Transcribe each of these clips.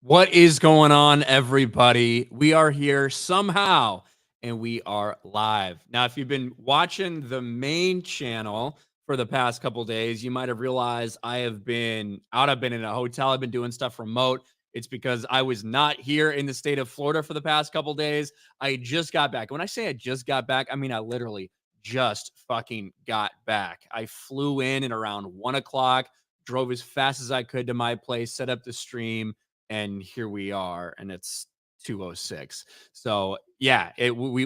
What is going on, everybody? We are here somehow, and we are live. Now, if you've been watching the main channel for the past couple days, you might have realized I have been out. I've been in a hotel. I've been doing stuff remote. It's because I was not here in the state of Florida for the past couple days. I just got back. When I say I just got back, I mean I literally just fucking got back. I flew in at around 1 o'clock, drove as fast as I could to my place, set up the stream, and here we are, and it's 2:06. So yeah,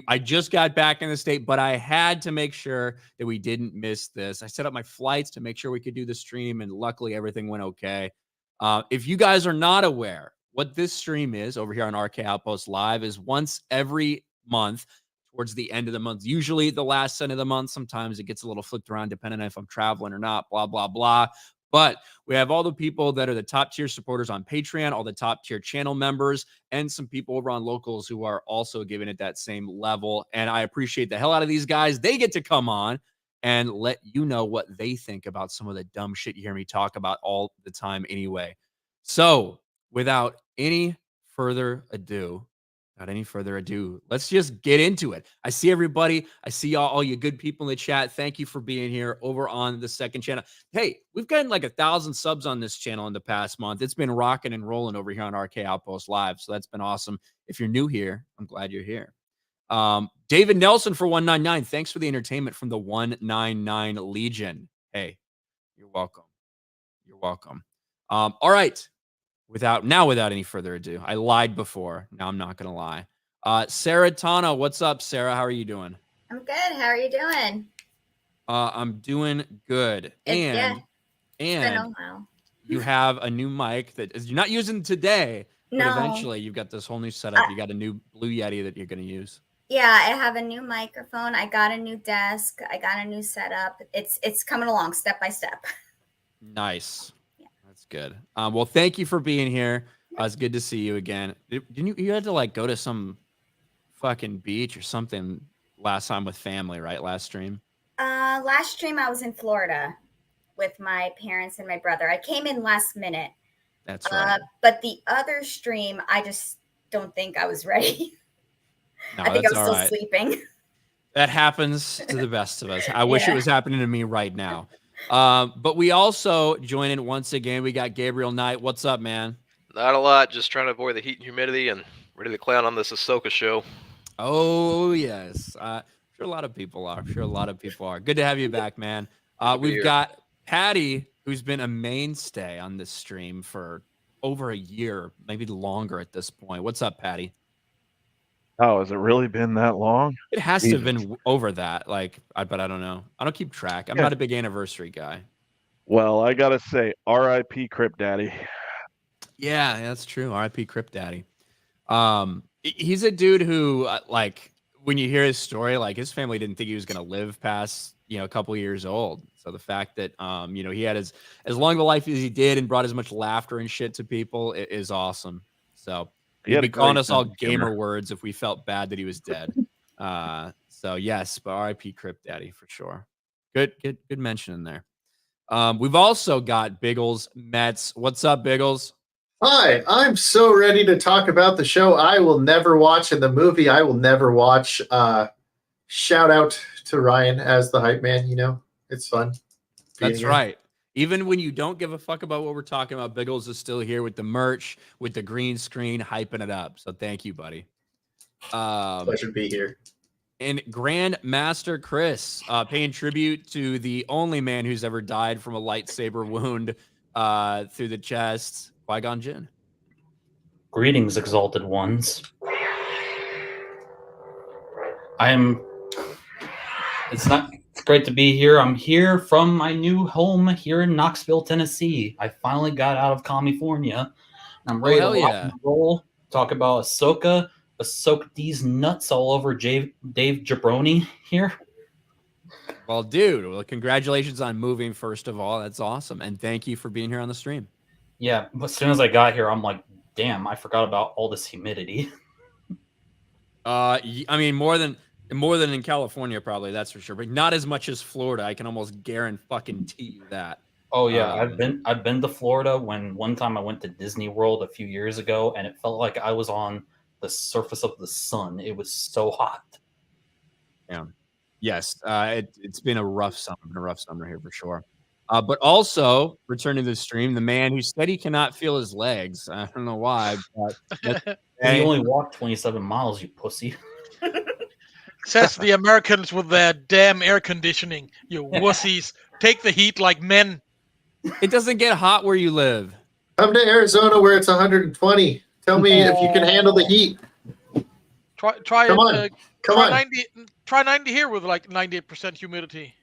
I just got back in the state, but I had to make sure that we didn't miss this. I set up my flights to make sure we could do the stream, and luckily everything went okay. If you guys are not aware, what this stream is over here on RK Outpost Live is once every month towards the end of the month, usually the last end of the month. Sometimes it gets a little flipped around depending on if I'm traveling or not, blah, blah, blah. But we have all the people that are the top tier supporters on Patreon, all the top tier channel members, and some people over on Locals who are also giving it that same level. And I appreciate the hell out of these guys. They get to come on and let you know what they think about some of the dumb shit you hear me talk about all the time anyway. So without any further ado, let's just get into it. I see everybody. I see all you good people in the chat. Thank you for being here over on the second channel. Hey, we've gotten like 1,000 subs on this channel in the past month. It's been rocking and rolling over here on RK Outpost Live. So that's been awesome. If you're new here, I'm glad you're here. David Nelson for 199. Thanks for the entertainment from the 199 Legion. Hey, you're welcome. You're welcome. All right. Without any further ado, I lied before. Now I'm not gonna lie. Sarah Tana, what's up, Sarah? How are you doing? I'm good. How are you doing? I'm doing good. And it's been a while. You have a new mic that you're not using today, but eventually you've got this whole new setup. You got a new Blue Yeti that you're gonna use. Yeah, I have a new microphone. I got a new desk. I got a new setup. It's coming along step by step. Nice. That's good. Well, thank you for being here. It's good to see you again. Didn't you had to like go to some fucking beach or something last time with family, right? Last stream? Last stream I was in Florida with my parents and my brother. I came in last minute. That's right. But the other stream, I just don't think I was ready. No, I think I was still sleeping. That happens to the best of us. I wish it was happening to me right now. But we also join in once again. We got Gabriel Knight. What's up, man? Not a lot. Just trying to avoid the heat and humidity and ready to clown on this Ahsoka show. Oh, yes. I'm sure a lot of people are. Good to have you back, man. We've got Patty, who's been a mainstay on this stream for over a year, maybe longer at this point. What's up, Patty? Oh, has it really been that long? It has to have been over that. But I don't know. I don't keep track. I'm not a big anniversary guy. Well, I gotta say, R.I.P. Crypt Daddy. Yeah, that's true. R.I.P. Crypt Daddy. He's a dude who, when you hear his story, his family didn't think he was gonna live past, a couple years old. So the fact that, he had as long of a life as he did and brought as much laughter and shit to people is awesome. So. He'd be calling us all gamer words if we felt bad that he was dead. So yes, but R.I.P. Crypt Daddy for sure. Good mention in there. We've also got Biggles Mets. What's up, Biggles? Hi, I'm so ready to talk about the show I will never watch and the movie I will never watch. Shout out to Ryan as the hype man. It's fun. That's right. Even when you don't give a fuck about what we're talking about, Biggles is still here with the merch, with the green screen, hyping it up. So thank you, buddy. Pleasure to be here. And Grand Master Chris, paying tribute to the only man who's ever died from a lightsaber wound through the chest, Qui-Gon Jinn. Greetings, exalted ones. It's great to be here. I'm here from my new home here in Knoxville, Tennessee. I finally got out of California. I'm ready to rock and roll. Talk about Ahsoka. Ahsoka these nuts all over Dave Jabroni here. Well, dude, congratulations on moving, first of all. That's awesome. And thank you for being here on the stream. Yeah, as soon as I got here, I'm like, damn, I forgot about all this humidity. I mean, more than in California, probably, that's for sure. But not as much as Florida. I can almost guarantee you that. Oh yeah, I've been to Florida. When one time I went to Disney World a few years ago, and it felt like I was on the surface of the sun. It was so hot. Yeah. Yes. It's been a rough summer here for sure. But also returning to the stream, the man who said he cannot feel his legs. I don't know why, but He only walked 27 miles, you pussy. Says the Americans with their damn air conditioning. You wussies, take the heat like men. It doesn't get hot where you live. Come to Arizona where it's 120. Tell me if you can handle the heat. Try Come on. Come on. 90. Try 90 here with like 98% humidity.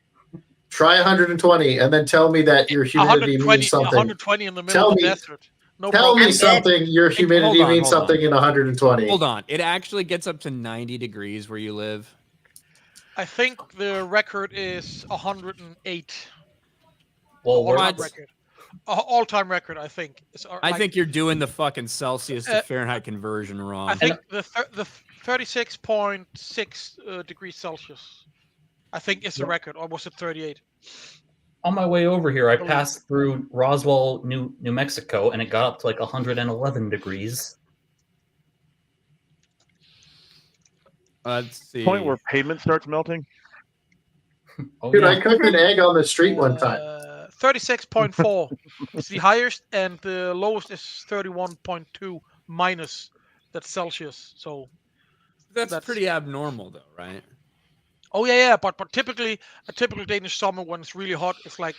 Try 120 and then tell me that your humidity means something. 120 in the middle of the desert. No tell problem. me something. Your humidity means something in 120. Hold on. It actually gets up to 90 degrees where you live. I think the record is 108. Well, all-time record, I think. I think you're doing the fucking Celsius to Fahrenheit conversion wrong. I think the 36.6 degrees Celsius, I think is the record, or was it 38? On my way over here, I passed through Roswell, New Mexico, and it got up to like 111 degrees. Let's see. Point where pavement starts melting. Oh, Dude, yeah. I cooked an egg on the street one time. 36.4 is the highest, and the lowest is 31.2 minus. That's Celsius. So that's pretty abnormal, though, right? Oh yeah. But typically, a typical Danish summer when it's really hot, it's like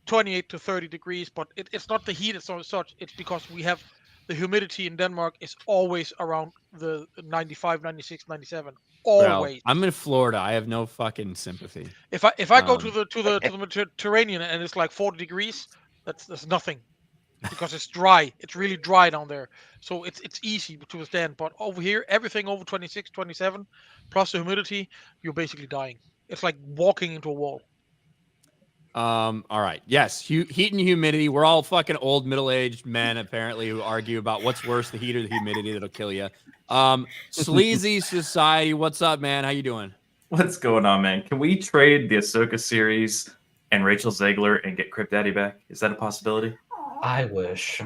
28 to 30 degrees. But it's not the heat as such. It's because we have the humidity in Denmark is always around the 95, 96, 97. Always. Well, I'm in Florida. I have no fucking sympathy. If I go to the Mediterranean and it's like 40 degrees, that's nothing, because it's dry. It's really dry down there, so it's easy to withstand. But over here, everything over 26, 27, plus the humidity, you're basically dying. It's like walking into a wall. All right. Yes, heat and humidity. We're all fucking old middle-aged men apparently who argue about what's worse, the heat or the humidity that'll kill you. Sleazy Society, what's up, man? How you doing? What's going on, man? Can we trade the Ahsoka series and Rachel Zegler and get Crypt Daddy back? Is that a possibility? I wish.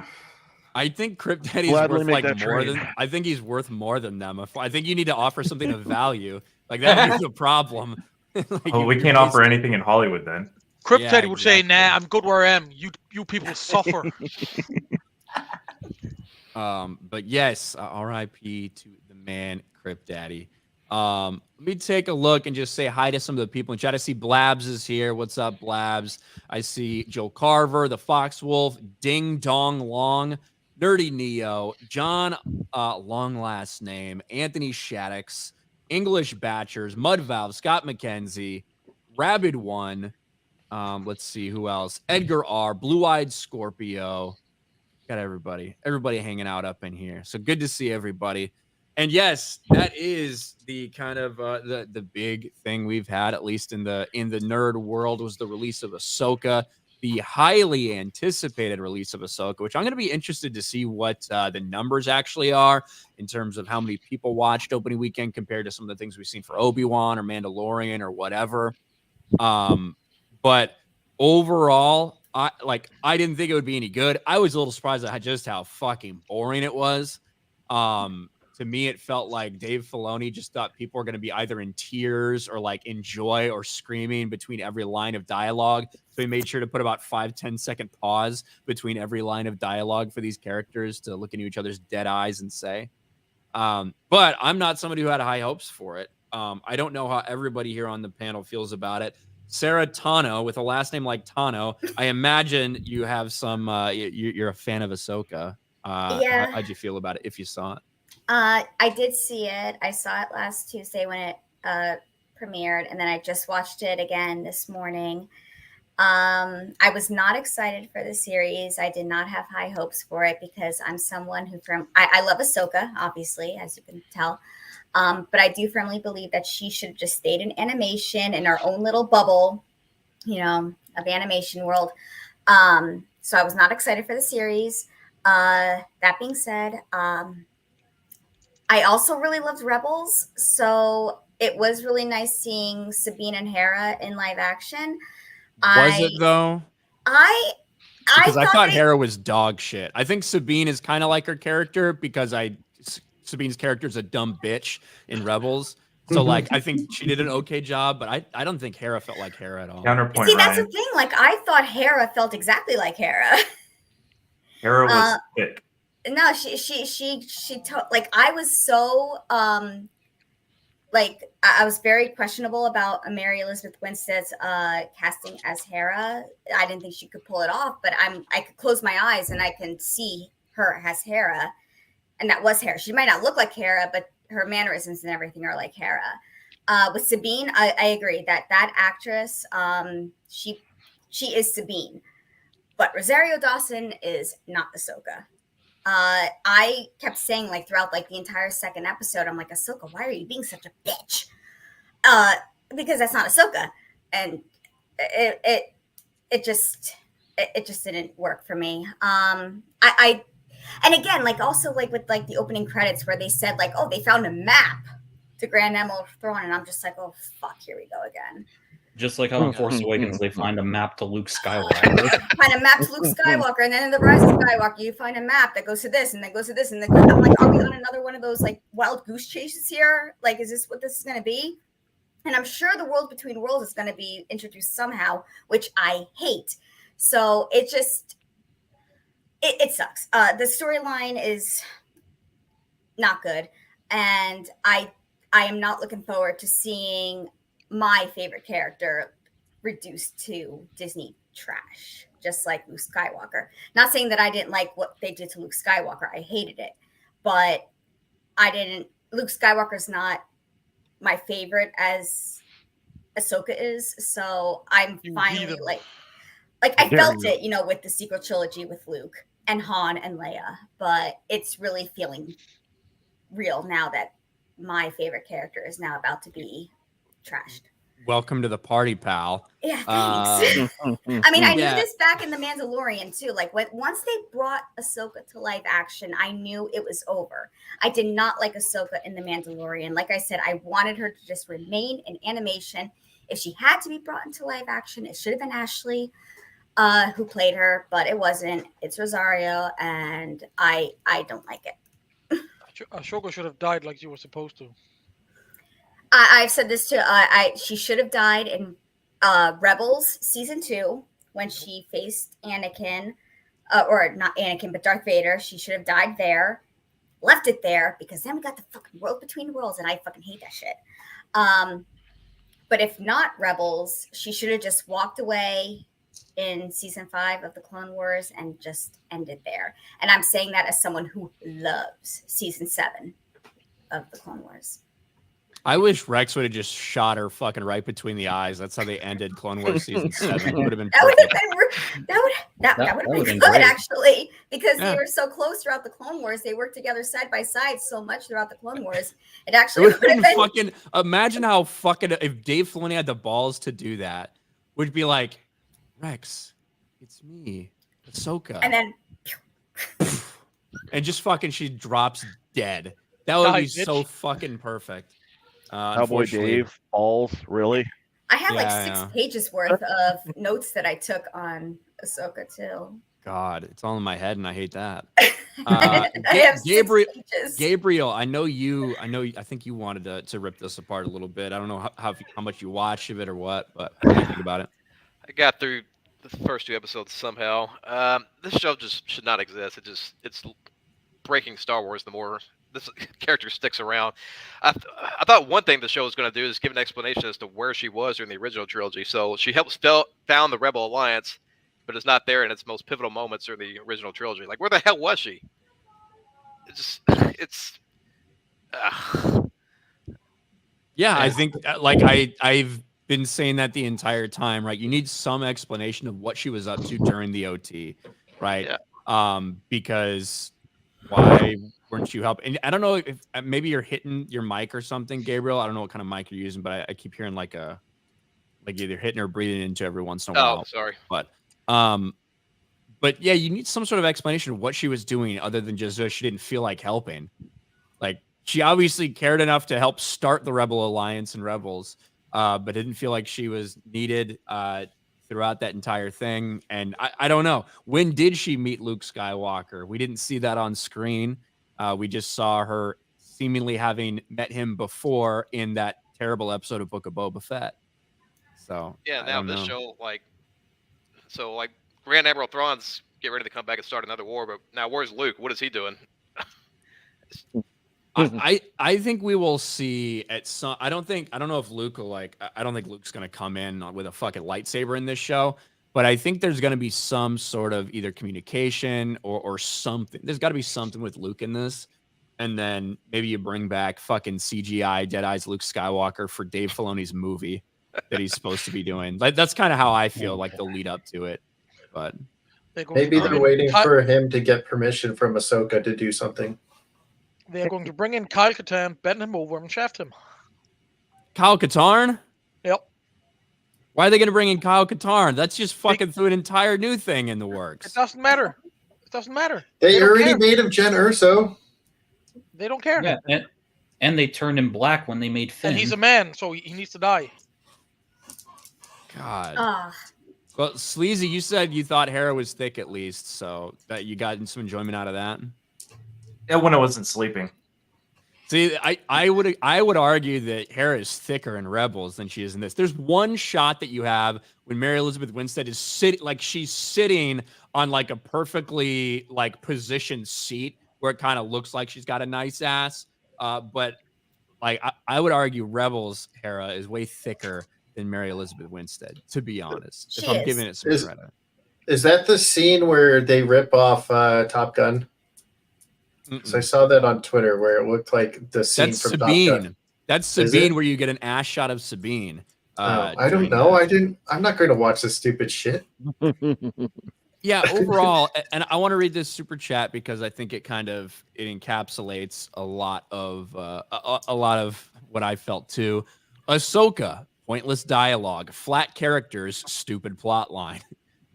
I think Crypt Daddy's worth like more than. I think he's worth more than them. I think you need to offer something of value. Like that is the problem. Like, we can't offer anything in Hollywood then. Crypt Daddy would say, "Nah, I'm good where I am. You people suffer." But yes, R.I.P. to the man, Crypt Daddy. Let me take a look and just say hi to some of the people in chat. I see Blabs is here. What's up, Blabs? I see Joe Carver, the Fox Wolf, Ding Dong Long, Nerdy Neo, John, long last name, Anthony Shaddix, English Batchers, Mud Valve, Scott McKenzie, Rabid One. Let's see who else. Edgar R, Blue Eyed Scorpio. Got everybody hanging out up in here. So good to see everybody. And yes, that is the kind of the big thing we've had, at least in the nerd world, was the release of Ahsoka, the highly anticipated release of Ahsoka, which I'm going to be interested to see what the numbers actually are in terms of how many people watched opening weekend compared to some of the things we've seen for Obi-Wan or Mandalorian or whatever. But overall, I didn't think it would be any good. I was a little surprised at just how fucking boring it was. To me, it felt like Dave Filoni just thought people were going to be either in tears or like in joy or screaming between every line of dialogue. So he made sure to put about 5-10 second pause between every line of dialogue for these characters to look into each other's dead eyes and say. But I'm not somebody who had high hopes for it. I don't know how everybody here on the panel feels about it. Sarah Tano, with a last name like Tano, I imagine you have some. You're a fan of Ahsoka. Yeah. How'd you feel about it if you saw it? I did see it. I saw it last Tuesday when it premiered, and then I just watched it again this morning. I was not excited for the series. I did not have high hopes for it because I'm someone who I love Ahsoka, obviously, as you can tell. But I do firmly believe that she should have just stayed in animation in our own little bubble, of animation world. So I was not excited for the series. That being said, I also really loved Rebels. So it was really nice seeing Sabine and Hera in live action. Was it though? I Because I thought they- Hera was dog shit. I think Sabine is kind of like her character because Sabine's character is a dumb bitch in Rebels. So like I think she did an okay job, but I don't think Hera felt like Hera at all. Counterpoint, See, that's Ryan. the thing. Like, I thought Hera felt exactly like Hera. Hera was thick. No, like, I was so like, I was very questionable about Mary Elizabeth Winstead's casting as Hera. I didn't think she could pull it off, but I could close my eyes and I can see her as Hera, and that was Hera. She might not look like Hera, but her mannerisms and everything are like Hera. With Sabine, I agree that actress, she is Sabine, but Rosario Dawson is not Ahsoka. I kept saying, like, throughout like the entire second episode, I'm like, Ahsoka, why are you being such a bitch? Because that's not Ahsoka, and it just didn't work for me. And again, like, also like with like the opening credits where they said like, oh, they found a map to Grand Emerald Throne, and I'm just like, oh fuck, here we go again. Just like how in Force Awakens they find a map to Luke Skywalker. Find a map to Luke Skywalker, and then in The Rise of Skywalker, you find a map that goes to this, and then goes to this, and then I'm like, are we on another one of those like wild goose chases here? Like, is this what this is going to be? And I'm sure the World Between Worlds is going to be introduced somehow, which I hate. So it just, it sucks. The storyline is not good, and I am not looking forward to seeing my favorite character reduced to Disney trash, just like Luke Skywalker. Not saying that I didn't like what they did to Luke Skywalker. I hated it, but Luke Skywalker's not my favorite as Ahsoka is. So I'm finally like I felt it, with the sequel trilogy with Luke and Han and Leia, but it's really feeling real now that my favorite character is now about to be trashed. Welcome to the party, pal. Yeah, thanks. I mean, I knew Yeah. this back in The Mandalorian too. Like, once they brought Ahsoka to live action, I knew it was over. I did not like Ahsoka in The Mandalorian. Like I said, I wanted her to just remain in animation. If she had to be brought into live action, it should have been Ashley who played her, but it wasn't. It's Rosario, and I don't like it. Ahsoka should have died like she was supposed to. I've said this too. She should have died in Rebels season 2 when she faced Anakin, or not Anakin, but Darth Vader. She should have died there, left it there, because then we got the fucking World Between Worlds, and I fucking hate that shit. But if not Rebels, she should have just walked away in season 5 of the Clone Wars and just ended there. And I'm saying that as someone who loves season 7 of the Clone Wars. I wish Rex would have just shot her fucking right between the eyes. That's how they ended Clone Wars season 7. It would have been That would perfect. have been good, actually, because they were so close throughout the Clone Wars. They worked together side by side so much throughout the Clone Wars. It actually It would would have have been been. fucking. Imagine how fucking if Dave Filoni had the balls to do that, would be like, Rex, it's me, Ahsoka, And then and just fucking she drops dead. That would be Die, so bitch. fucking perfect. Cowboy Unfortunately- Dave, balls, really? I had like Yeah, 6 yeah. pages worth of notes that I took on Ahsoka too. God, it's all in my head, and I hate that. I have 6 Gabriel, pages. Gabriel, I think you wanted to rip this apart a little bit. I don't know how much you watched of it or what, but what do you think about it? I got through the first 2 episodes somehow. This show just should not exist. It's breaking Star Wars the more this character sticks around. I thought one thing the show was going to do is give an explanation as to where she was during the original trilogy. So she found the Rebel Alliance, but is not there in its most pivotal moments during the original trilogy. Like, where the hell was she? Yeah, I think I've been saying that the entire time, right? You need some explanation of what she was up to during the OT, right? Yeah. Because why weren't you helping? And I don't know if maybe you're hitting your mic or something, Gabriel. I don't know what kind of mic you're using, but I keep hearing like either hitting or breathing into every once in a while. Oh, sorry. But yeah, you need some sort of explanation of what she was doing other than just she didn't feel like helping. Like, she obviously cared enough to help start the Rebel Alliance and Rebels, but didn't feel like she was needed. throughout that entire thing. And I don't know, when did she meet Luke Skywalker? We didn't see that on screen. We just saw her seemingly having met him before in that terrible episode of Book of Boba Fett. So Yeah, I now don't this know. show, like Grand Admiral Thrawn's getting ready to come back and start another war, but now where's Luke? What is he doing? I think we will see at some. I don't know if Luke will I don't think Luke's gonna come in with a fucking lightsaber in this show, but I think there's gonna be some sort of either communication or something. There's got to be something with Luke in this, and then maybe you bring back fucking CGI Dead Eyes Luke Skywalker for Dave Filoni's movie that he's supposed to be doing. Like that's kind of how I feel like the lead up to it, but maybe they're waiting for him to get permission from Ahsoka to do something. They're going to bring in Kyle Katarn, bend him over, and shaft him. Kyle Katarn? Yep. Why are they going to bring in Kyle Katarn? That's just fucking threw an entire new thing in the works. It doesn't matter. It doesn't matter. They already made him Jen Erso. They don't care. Yeah, and they turned him black when they made Finn. And he's a man, so he needs to die. God. Well, Sleazy, you said you thought Hera was thick at least, so that you got some enjoyment out of that. Yeah, when I wasn't sleeping. See, I would argue that Hera is thicker in Rebels than she is in this. There's one shot that you have when Mary Elizabeth Winstead is she's sitting on like a perfectly like positioned seat where it kind of looks like she's got a nice ass. But like I would argue Rebels Hera is way thicker than Mary Elizabeth Winstead, to be honest. If I'm giving it some credit. Is that the scene where they rip off Top Gun? So I saw that on Twitter where it looked like the scene from Sabine. Top Gun. That's Sabine, where you get an ass shot of Sabine. I don't know. I'm not going to watch this stupid shit. Yeah, overall, and I want to read this super chat because I think it encapsulates a lot of what I felt too. Ahsoka, pointless dialogue, flat characters, stupid plot line.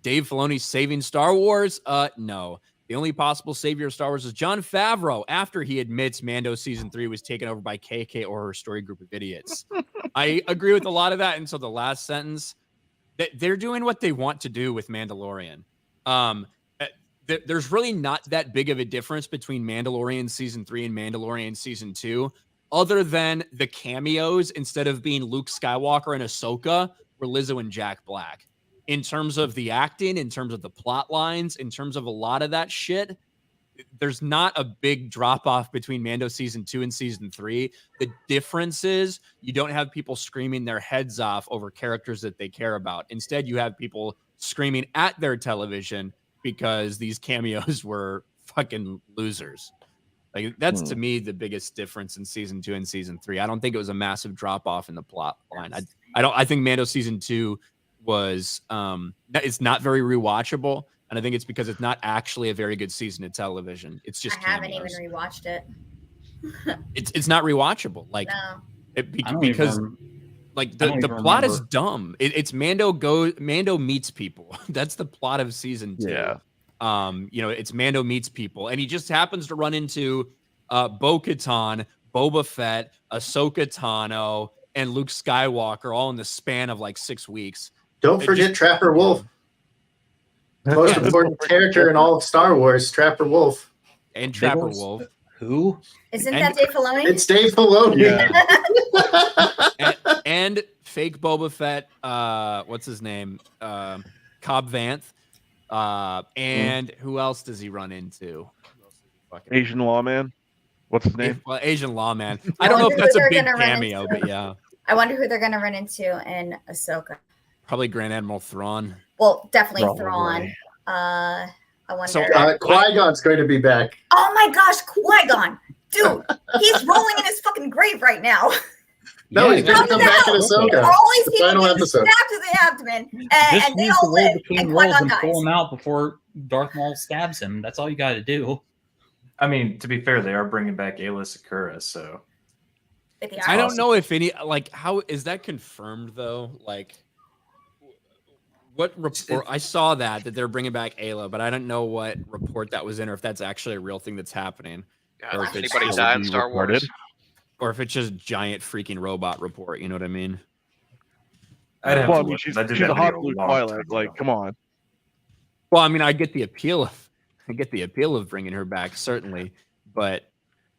Dave Filoni saving Star Wars? No. The only possible savior of Star Wars is Jon Favreau after he admits Mando Season 3 was taken over by KK or her story group of idiots. I agree with a lot of that until the last sentence. They're doing what they want to do with Mandalorian. There's really not that big of a difference between Mandalorian Season 3 and Mandalorian Season 2, other than the cameos, instead of being Luke Skywalker and Ahsoka, were Lizzo and Jack Black. In terms of the acting, in terms of the plot lines, in terms of a lot of that shit, there's not a big drop-off between Mando Season 2 and Season 3. The difference is you don't have people screaming their heads off over characters that they care about. Instead, you have people screaming at their television because these cameos were fucking losers. Like that's to me the biggest difference in Season 2 and Season 3. I don't think it was a massive drop-off in the plot line. I think Mando Season 2 was it's not very rewatchable, and I think it's because it's not actually a very good season of television. It's just I haven't even rewatched it. It's not rewatchable. Like no. Because like the plot is dumb. It's Mando meets people. That's the plot of Season 2. Yeah. It's Mando meets people, and he just happens to run into Bo-Katan, Boba Fett, Ahsoka Tano, and Luke Skywalker all in the span of like 6 weeks. Don't forget Trapper Wolf. Most important character in all of Star Wars, Trapper Wolf. And Trapper Wolf. Who? Isn't that Dave Filoni? It's Dave Filoni. Yeah. and fake Boba Fett, what's his name? Cobb Vanth. And who else does he run into? Asian lawman. What's his name? Well, Asian lawman. I don't know if that's a big cameo, but yeah. I wonder who they're going to run into in Ahsoka. Probably Grand Admiral Thrawn. Well, definitely Thrawn. I wonder. So Qui-Gon's going to be back. Oh my gosh, Qui-Gon. Dude, he's rolling in his fucking grave right now. No, he's going to come back in Ahsoka. Always the final episode. Stabbed to the abdomen, and they all live, and Qui-Gon dies. Pull him out before Darth Maul stabs him. That's all you got to do. I mean, to be fair, they are bringing back Ayla Secura, so. I don't know if any, like, how is that confirmed though? Like, what report? I saw that they're bringing back Ayla, but I don't know what report that was in, or if that's actually a real thing that's happening. Or if anybody died in Star Wars, or if it's just giant freaking robot report. You know what I mean? I'd have Well, to I mean, look, 'cause I did she's that a hot video blue long Twilight. time Like, ago. come on. Well, I mean, I get the appeal of bringing her back, certainly, but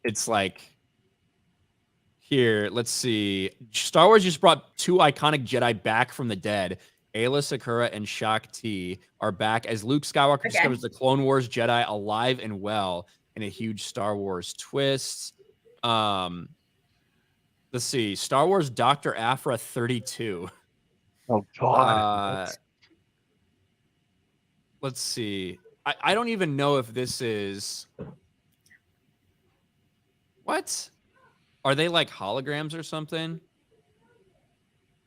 it's like, here, let's see. Star Wars just brought 2 iconic Jedi back from the dead. Ayla Secura and Shak Ti are back as Luke Skywalker discovers the Clone Wars Jedi alive and well in a huge Star Wars twist. Let's see. Star Wars Dr. Aphra 32. Oh God. Let's see. I don't even know if this is what? Are they like holograms or something?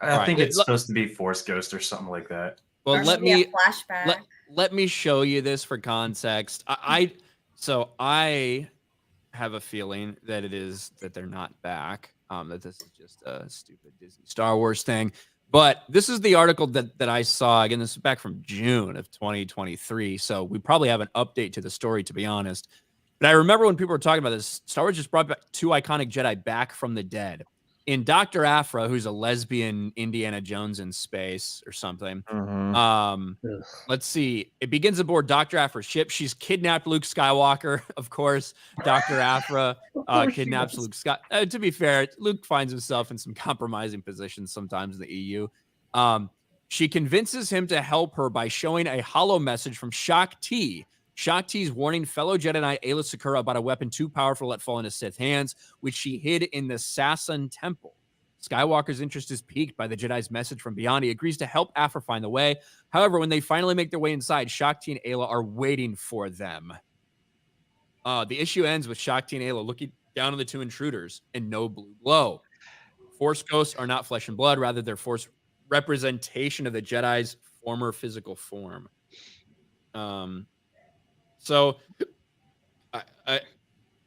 I think it's supposed to be Force Ghost or something like that. Well, Or let maybe me a flashback. let me show you this for context. I have a feeling that they're not back. That this is just a stupid Disney Star Wars thing. But this is the article that I saw. Again, this is back from June of 2023. So we probably have an update to the story, to be honest. But I remember when people were talking about this, Star Wars just brought back 2 iconic Jedi back from the dead. In Dr. Aphra, who's a lesbian Indiana Jones in space or something. Let's see. It begins aboard Dr. Aphra's ship. She's kidnapped Luke Skywalker, of course. Dr. Aphra kidnaps Luke Skywalker. To be fair, Luke finds himself in some compromising positions sometimes in the EU. She convinces him to help her by showing a holo message from Shak Ti. Shak Ti's warning fellow Jedi Knight Ayla Secura about a weapon too powerful to let fall into Sith hands, which she hid in the Sasson Temple. Skywalker's interest is piqued by the Jedi's message from beyond. He agrees to help Aphra find the way. However, when they finally make their way inside, Shak Ti and Ayla are waiting for them. The issue ends with Shak Ti and Ayla looking down on the 2 intruders and no blue glow. Force ghosts are not flesh and blood. Rather, they're Force representation of the Jedi's former physical form. So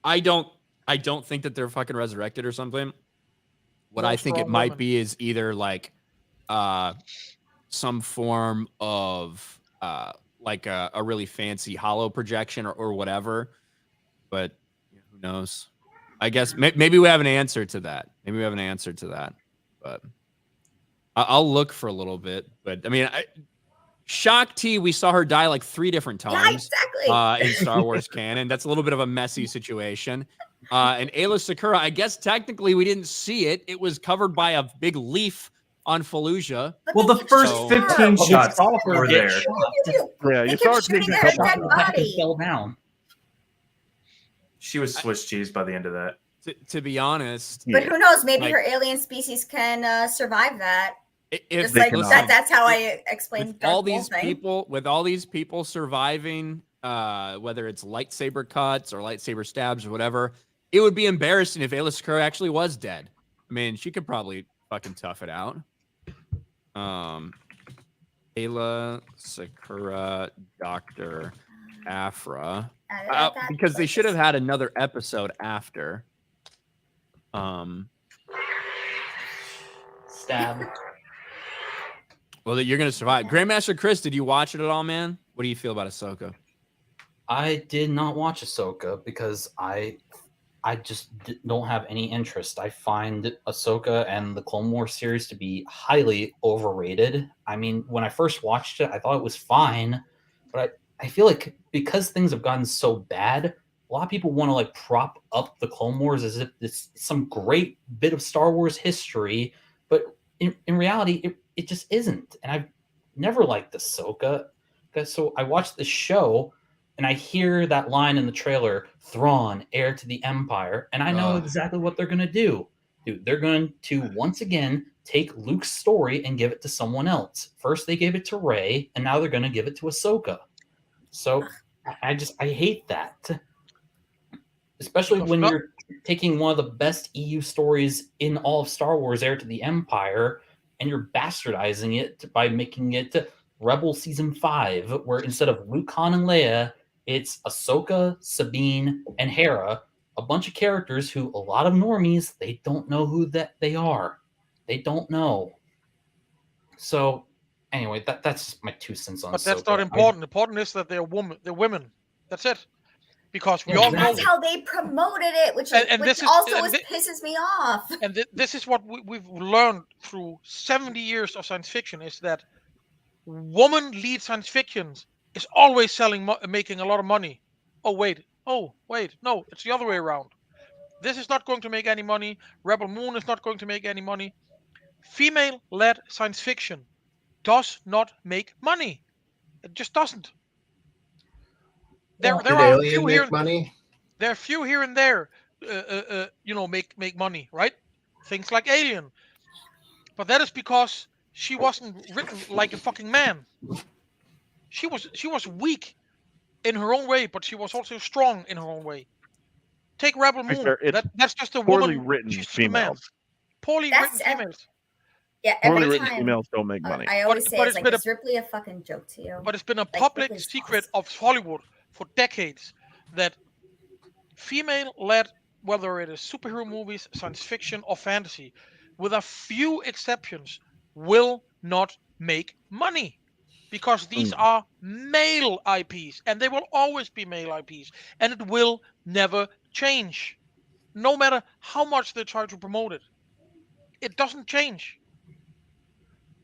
I don't think that they're fucking resurrected or something. What I think it might be is either like some form of like a really fancy holo projection or whatever. But who knows? I guess maybe we have an answer to that. But I'll look for a little bit. But I mean, Shak Ti, we saw her die like 3 different times in Star Wars canon. That's a little bit of a messy situation. And Ayla Secura, I guess technically we didn't see it. It was covered by a big leaf on Fallujah. Well, the first 15 shots were there. Yeah, you saw her taking a couple dead body. Fell down. She was Swiss cheese by the end of that. To be honest. But who knows? Maybe her alien species can survive that. If like that's how I explained with all these people surviving, whether it's lightsaber cuts or lightsaber stabs or whatever, it would be embarrassing if Ayla Secura actually was dead. I mean, she could probably fucking tough it out. Ayla Secura, Dr. Aphra, because they should have had another episode after. Stab. Well, you're going to survive. Grandmaster Chris, did you watch it at all, man? What do you feel about Ahsoka? I did not watch Ahsoka because I just don't have any interest. I find Ahsoka and the Clone Wars series to be highly overrated. I mean, when I first watched it, I thought it was fine, but I feel like because things have gotten so bad, a lot of people want to like prop up the Clone Wars as if it's some great bit of Star Wars history, but in reality, it just isn't. And I've never liked Ahsoka. So I watched this show and I hear that line in the trailer, Thrawn, heir to the Empire, and I know exactly what they're going to do. Dude, they're going to once again take Luke's story and give it to someone else. First they gave it to Rey, and now they're going to give it to Ahsoka. So I hate that. Especially when you're taking one of the best EU stories in all of Star Wars, Heir to the Empire, and you're bastardizing it by making it Rebel Season 5, where instead of Luke, Han, and Leia, it's Ahsoka, Sabine, and Hera, a bunch of characters who a lot of normies, they don't know who that they are. They don't know. So, anyway, that's my 2 cents on Ahsoka. But that's not important. Important is that they're women. That's it. because we all know That's how they promoted it, which pisses me off. And this is what we've learned through 70 years of science fiction, is that woman lead science fiction is always making a lot of money. Oh wait, no, it's the other way around. This is not going to make any money. Rebel Moon is not going to make any money. Female-led science fiction does not make money. It just doesn't. There are a few here. Money? There are a few here and there, make money, right? Things like Alien. But that is because she wasn't written like a fucking man. She was weak in her own way, but she was also strong in her own way. Take Rebel Moon. That's just a poorly woman. written She's females. Poorly written females. Yeah, poorly written females don't make money. I always say it's like, is Ripley a fucking joke to you? But it's been a public secret of Hollywood for decades that female-led, whether it is superhero movies, science fiction, or fantasy, with a few exceptions, will not make money. Because these are male IPs, and they will always be male IPs, and it will never change. No matter how much they try to promote it. It doesn't change.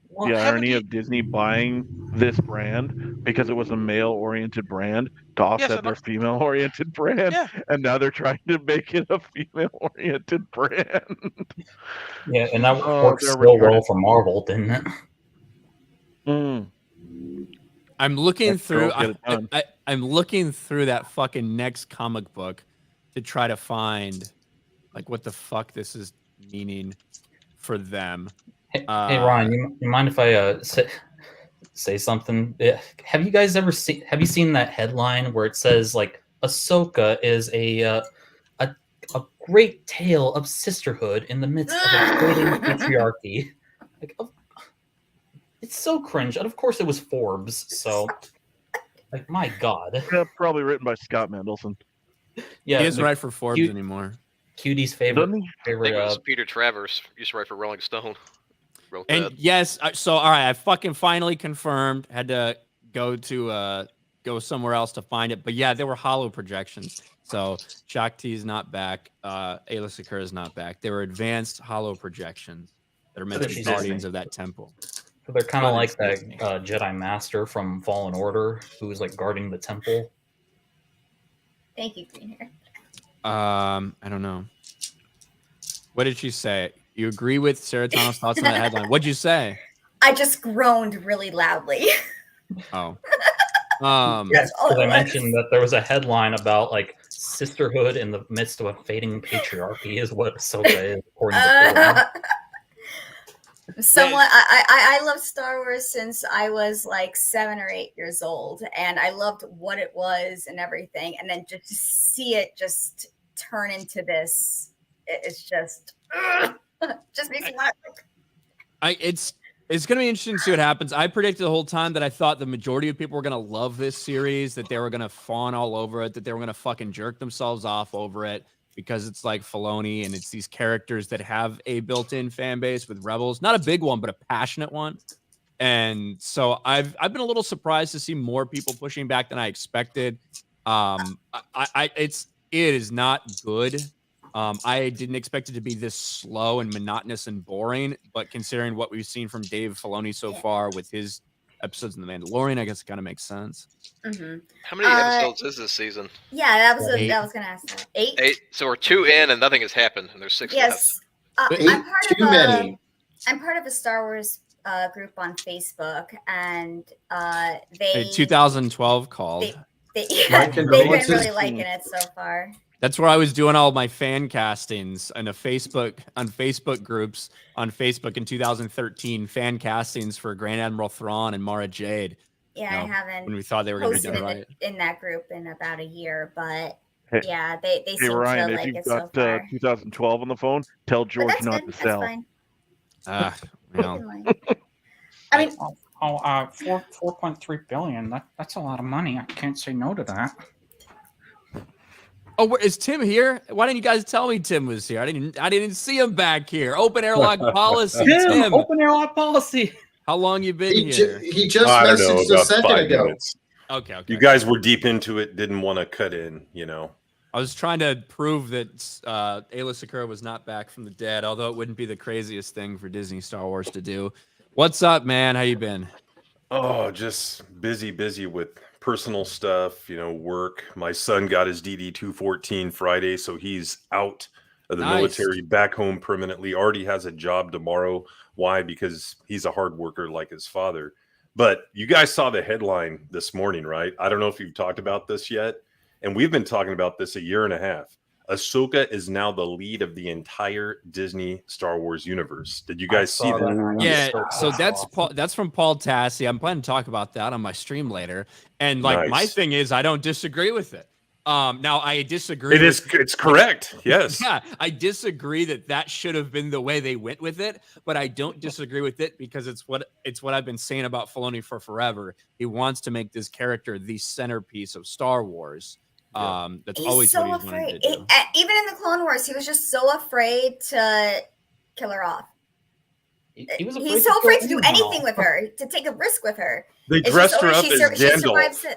The irony of Disney buying this brand because it was a male-oriented brand to offset their female-oriented brand, and now they're trying to make it a female-oriented brand. Yeah, and that works so well for Marvel, didn't it? I'm looking through. I'm looking through that fucking next comic book to try to find, like, what the fuck this is meaning for them. Hey Ryan, you mind if I say something? Have you guys ever seen that headline where it says like Ahsoka is a great tale of sisterhood in the midst of a fading patriarchy? Like, it's so cringe, and of course it was Forbes. So, like, my God. Yeah, probably written by Scott Mendelson. Yeah, he doesn't write for Forbes anymore. Cutie's favorite. I think it was Peter Travers used to write for Rolling Stone. And yes, so all right, I fucking finally confirmed. Had to go somewhere else to find it, but yeah, there were hollow projections. So Shakti is not back. Ayla Secura is not back. They were advanced hollow projections that are meant to be guardians of that temple. So they're kind of like that Jedi Master from Fallen Order, who was like guarding the temple. Thank you, Green Hair. I don't know. What did she say? You agree with Sarah Thomas' thoughts on that headline? What'd you say? I just groaned really loudly. Oh. Yes, because I mentioned that there was a headline about like sisterhood in the midst of a fading patriarchy is what Ahsoka is, according to Somewhat. I love Star Wars since I was like 7 or 8 years old, and I loved what it was and everything, and then just to see it just turn into this, it's just makes me laugh. It's going to be interesting to see what happens. I predicted the whole time that I thought the majority of people were going to love this series, that they were going to fawn all over it, that they were going to fucking jerk themselves off over it because it's like Filoni and it's these characters that have a built-in fan base with Rebels. Not a big one, but a passionate one. And so I've been a little surprised to see more people pushing back than I expected. It is not good. I didn't expect it to be this slow and monotonous and boring, but considering what we've seen from Dave Filoni so far with his episodes in The Mandalorian, I guess it kind of makes sense. Mm-hmm. How many episodes is this season? Yeah, that was going to ask that. 8? 8. So we're 2 in and nothing has happened, and there's 6 left. Yes. I'm part of a Star Wars group on Facebook, and they 2012 called. They've been really liking it so far. That's where I was doing all my fan castings on Facebook groups on Facebook in 2013. Fan castings for Grand Admiral Thrawn and Mara Jade. Yeah, I haven't. When we thought they were going to be done right in that group in about a year, but hey, yeah, they seem Ryan, to like if it you've got 2012 on the phone, tell George not to sell. Fine. I mean, 4.3 billion. That's a lot of money. I can't say no to that. Oh, is Tim here? Why didn't you guys tell me Tim was here? I didn't see him back here. Open airlock policy. Tim, open airlock policy. How long you been here? He just messaged a second ago. Okay. You guys were deep into it, didn't want to cut in, you know. I was trying to prove that Ayla Secura was not back from the dead, although it wouldn't be the craziest thing for Disney Star Wars to do. What's up, man? How you been? Oh, just busy with personal stuff, you know, work. My son got his DD-214 Friday, so he's out of the military, back home permanently. Already has a job tomorrow. Why? Because he's a hard worker like his father. But you guys saw the headline this morning, right? I don't know if you've talked about this yet. And we've been talking about this a year and a half. Ahsoka is now the lead of the entire Disney Star Wars universe. Did you guys see that? Yeah, so that's from Paul Tassi. I'm planning to talk about that on my stream later. And like my thing is, I don't disagree with it. Now I disagree. It's correct. Yes. Yeah, I disagree that should have been the way they went with it, but I don't disagree with it because it's what I've been saying about Filoni for forever. He wants to make this character the centerpiece of Star Wars. That's he's always so what he's afraid. wanted to do. Even in the Clone Wars, he was just so afraid to kill her off. He's so afraid to do anything with her, to take a risk with her. They dressed her up as Gandalf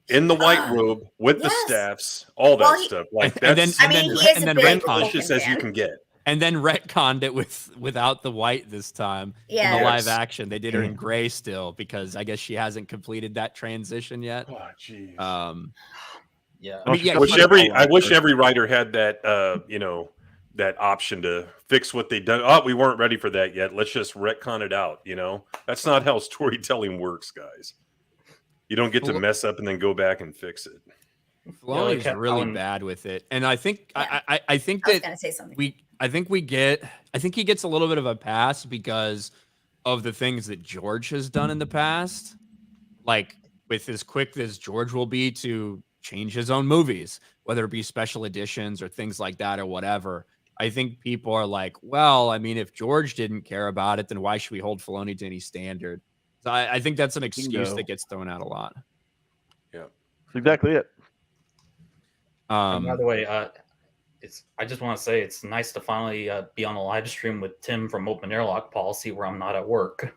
in the white robe with the staffs, all that stuff. Like that's ambitious as you can get. And then retconned it without the white this time. Yeah. In the live action, they did her in gray still because I guess she hasn't completed that transition yet. Oh, jeez. Yeah. I wish every writer had that, you know, that option to fix what they done. Oh, we weren't ready for that yet. Let's just retcon it out. You know, that's not how storytelling works, guys. You don't get to mess up and then go back and fix it. Filoni's really bad with it, and I think I think that I think he gets a little bit of a pass because of the things that George has done in the past, like with as quick as George will be to change his own movies, whether it be special editions or things like that or whatever. I think people are like, well, I mean, if George didn't care about it, then why should we hold Filoni to any standard? So I think that's an excuse that gets thrown out a lot. Yeah, that's exactly it. By the way, I just want to say it's nice to finally be on a live stream with Tim from Open Airlock Policy, where I'm not at work.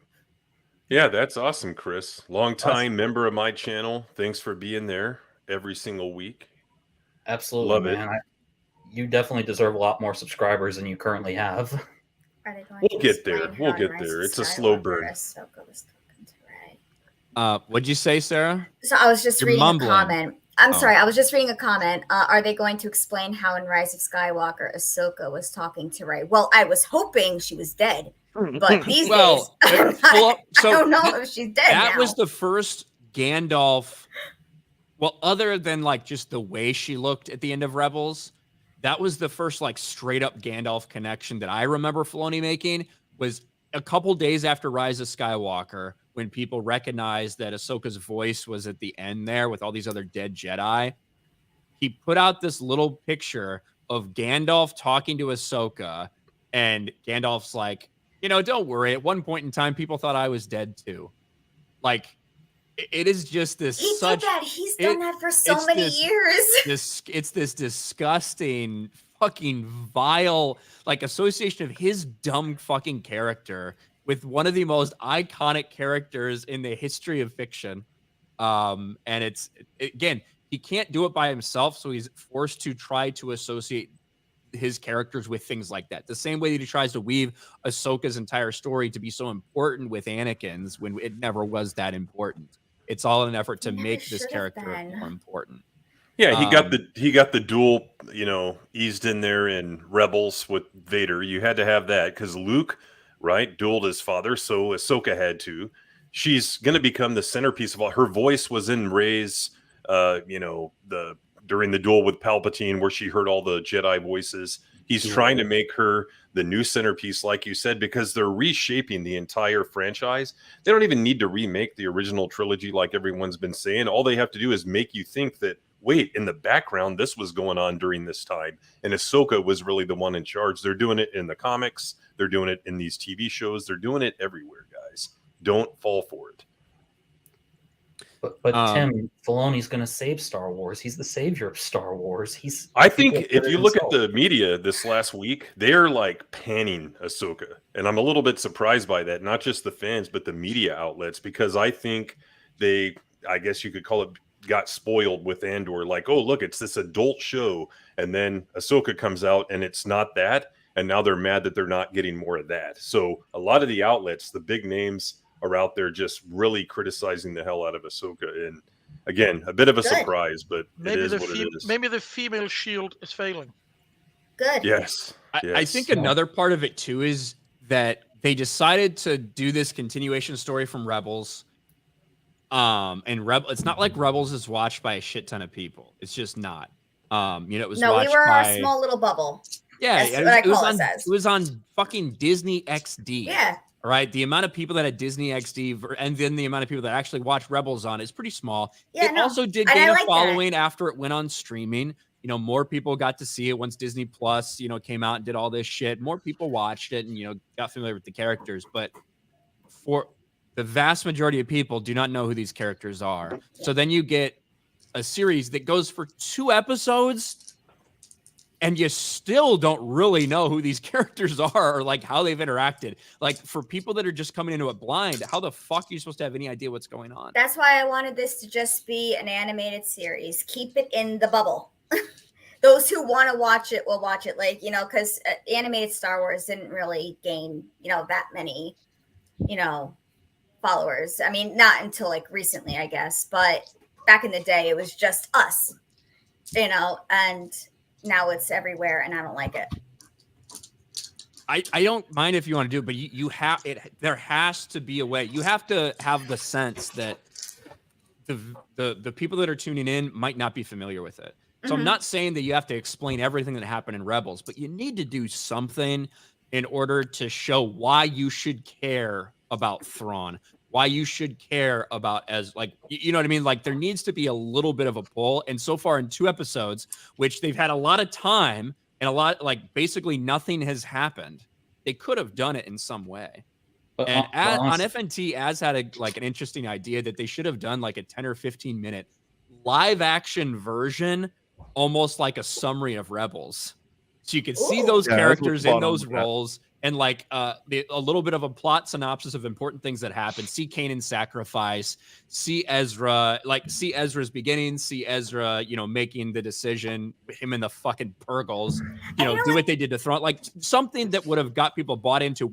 Yeah, that's awesome, Chris. Long-time member of my channel. Thanks for being there every single week. Absolutely, love man. You definitely deserve a lot more subscribers than you currently have. We'll get there. We'll get there. It's a slow burn. What'd you say, Sarah? So I was just reading a comment. I'm sorry, I was just reading a comment. Are they going to explain how in Rise of Skywalker Ahsoka was talking to Rey? Well, I was hoping she was dead, but these days, I don't know if she's dead. That was the first Gandalf. Well, other than like just the way she looked at the end of Rebels, that was the first like straight up Gandalf connection that I remember Filoni making. Was a couple days after Rise of Skywalker, when people recognized that Ahsoka's voice was at the end there with all these other dead Jedi. He put out this little picture of Gandalf talking to Ahsoka, and Gandalf's like, you know, don't worry. At one point in time, people thought I was dead too. Like, it is just this. He did that. He's done that for so many years. It's this disgusting, fucking vile, like association of his dumb fucking character with one of the most iconic characters in the history of fiction. And again, he can't do it by himself, so he's forced to try to associate his characters with things like that. The same way that he tries to weave Ahsoka's entire story to be so important with Anakin's when it never was that important. It's all in an effort to make this character more important. Yeah, he got the duel, you know, eased in there in Rebels with Vader. You had to have that because Luke, right, dueled his father, so Ahsoka had to. She's going to become the centerpiece of all. Her voice was in Rey's, you know, during the duel with Palpatine, where she heard all the Jedi voices. He's trying to make her the new centerpiece, like you said, because they're reshaping the entire franchise. They don't even need to remake the original trilogy, like everyone's been saying. All they have to do is make you think that, wait, in the background, this was going on during this time, and Ahsoka was really the one in charge. They're doing it in the comics. They're doing it in these TV shows. They're doing it everywhere, guys. Don't fall for it. But Tim, Filoni's going to save Star Wars. He's the savior of Star Wars. I think if you look at the media this last week, they're like panning Ahsoka. And I'm a little bit surprised by that. Not just the fans, but the media outlets, because I think they I guess you could call it, got spoiled with Andor. Like, oh, look, it's this adult show. And then Ahsoka comes out and it's not that. And now they're mad that they're not getting more of that. So a lot of the outlets, the big names, are out there just really criticizing the hell out of Ahsoka. And again, a bit of a surprise, but maybe it is what it is. Maybe the female shield is failing. Good. Yes. I think another part of it too is that they decided to do this continuation story from Rebels. And it's not like Rebels is watched by a shit ton of people. It's just not. It was no, watched we were by a small little bubble. Yeah, it was on fucking Disney XD. Yeah. Right, the amount of people that had Disney XD and then the amount of people that actually watched Rebels on is pretty small. Yeah, it also did and gain a like following after it went on streaming. More people got to see it once Disney Plus, came out and did all this shit. More people watched it and, got familiar with the characters. But for the vast majority of people do not know who these characters are. So then you get a series that goes for 2 episodes and you still don't really know who these characters are or like how they've interacted. Like for people that are just coming into it blind, how the fuck are you supposed to have any idea what's going on? That's why I wanted this to just be an animated series. Keep it in the bubble. Those who want to watch it will watch it. Like, because animated Star Wars didn't really gain, that many, followers. I mean, not until like recently, I guess. But back in the day, it was just us, and now it's everywhere, and I don't like it. I don't mind if you want to do it, but you have it. There has to be a way. You have to have the sense that the people that are tuning in might not be familiar with it. So I'm not saying that you have to explain everything that happened in Rebels, but you need to do something in order to show why you should care about Thrawn, why you should care about you know what I mean? Like there needs to be a little bit of a pull. And so far in 2 episodes, which they've had a lot of time and basically nothing has happened. They could have done it in some way. And on FNT, Az had an interesting idea that they should have done like a 10 or 15 minute live action version, almost like a summary of Rebels. So you could see those characters in those roles and a little bit of a plot synopsis of important things that happen. See Kanan's sacrifice, see Ezra, see Ezra's beginning, see Ezra, making the decision, him and the fucking Purgles, do what they did to Thrawn, something that would have got people bought into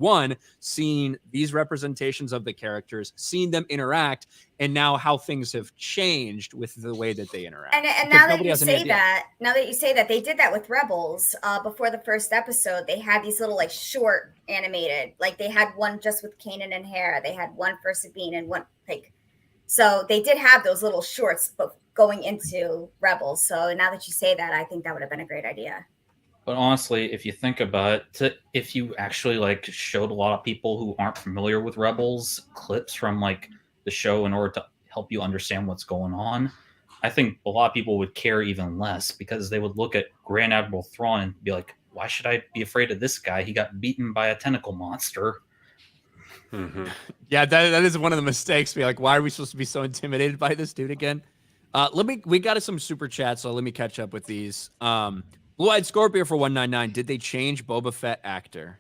seeing these representations of the characters, seeing them interact, and now how things have changed with the way that they interact. And now that you say that, they did that with Rebels. Before the first episode, they had these little short animated, they had one just with Kanan and Hera. They had one for Sabine and one so they did have those little shorts, but going into Rebels. So now that you say that, I think that would have been a great idea. But honestly, if you think about it, if you actually showed a lot of people who aren't familiar with Rebels clips from the show in order to help you understand what's going on, I think a lot of people would care even less because they would look at Grand Admiral Thrawn and be like, why should I be afraid of this guy? He got beaten by a tentacle monster. Mm-hmm. Yeah, that is one of the mistakes. Be like, why are we supposed to be so intimidated by this dude again? We got some super chats, so let me catch up with these. Blue-Eyed Scorpio for 199. Did they change Boba Fett actor?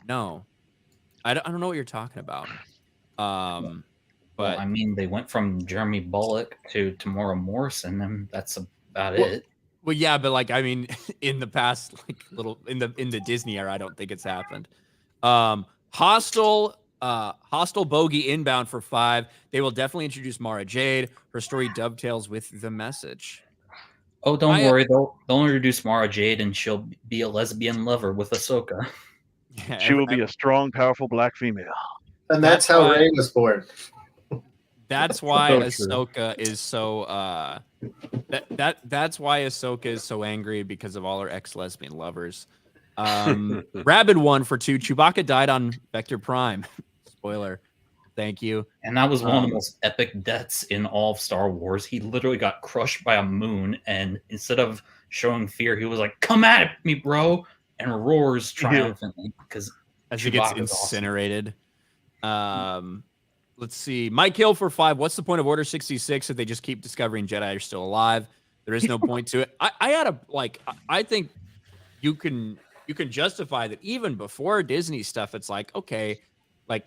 No. I don't know what you're talking about. But I mean, they went from Jeremy Bullock to Tamora Morrison, and that's about it. Well, yeah, but in the past, in the Disney era, I don't think it's happened. Hostile Bogey inbound for 5. They will definitely introduce Mara Jade. Her story dovetails with the message. Oh, don't worry. They'll introduce Mara Jade, and she'll be a lesbian lover with Ahsoka. Yeah, she will be a strong, powerful black female. And that's how Rey was born. That's why Ahsoka is so that's why Ahsoka is so angry, because of all her ex-lesbian lovers. Rabid 1 for 2. Chewbacca died on Vector Prime. Spoiler. Thank you. And that was one of the most epic deaths in all of Star Wars. He literally got crushed by a moon, and instead of showing fear, he was like, "Come at me, bro!" and roars triumphantly because as he gets incinerated. Awesome. Let's see. Mike Hill for 5. What's the point of Order 66 if they just keep discovering Jedi are still alive? There is no point to it. I think you can justify that even before Disney stuff. It's like, okay, Like,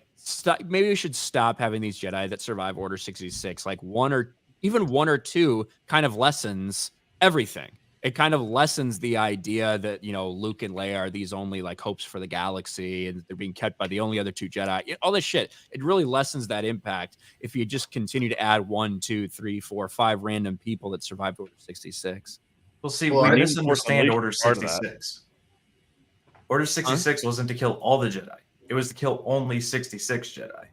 maybe we should stop having these Jedi that survive Order 66. Like, one or two kind of lessens everything. It kind of lessens the idea that, Luke and Leia are these only like hopes for the galaxy and they're being kept by the only other two Jedi. All this shit. It really lessens that impact if you just continue to add 1, 2, 3, 4, 5 random people that survived Order 66. Well, see, we misunderstand Order 66. Order 66 wasn't to kill all the Jedi. It was to kill only 66 Jedi.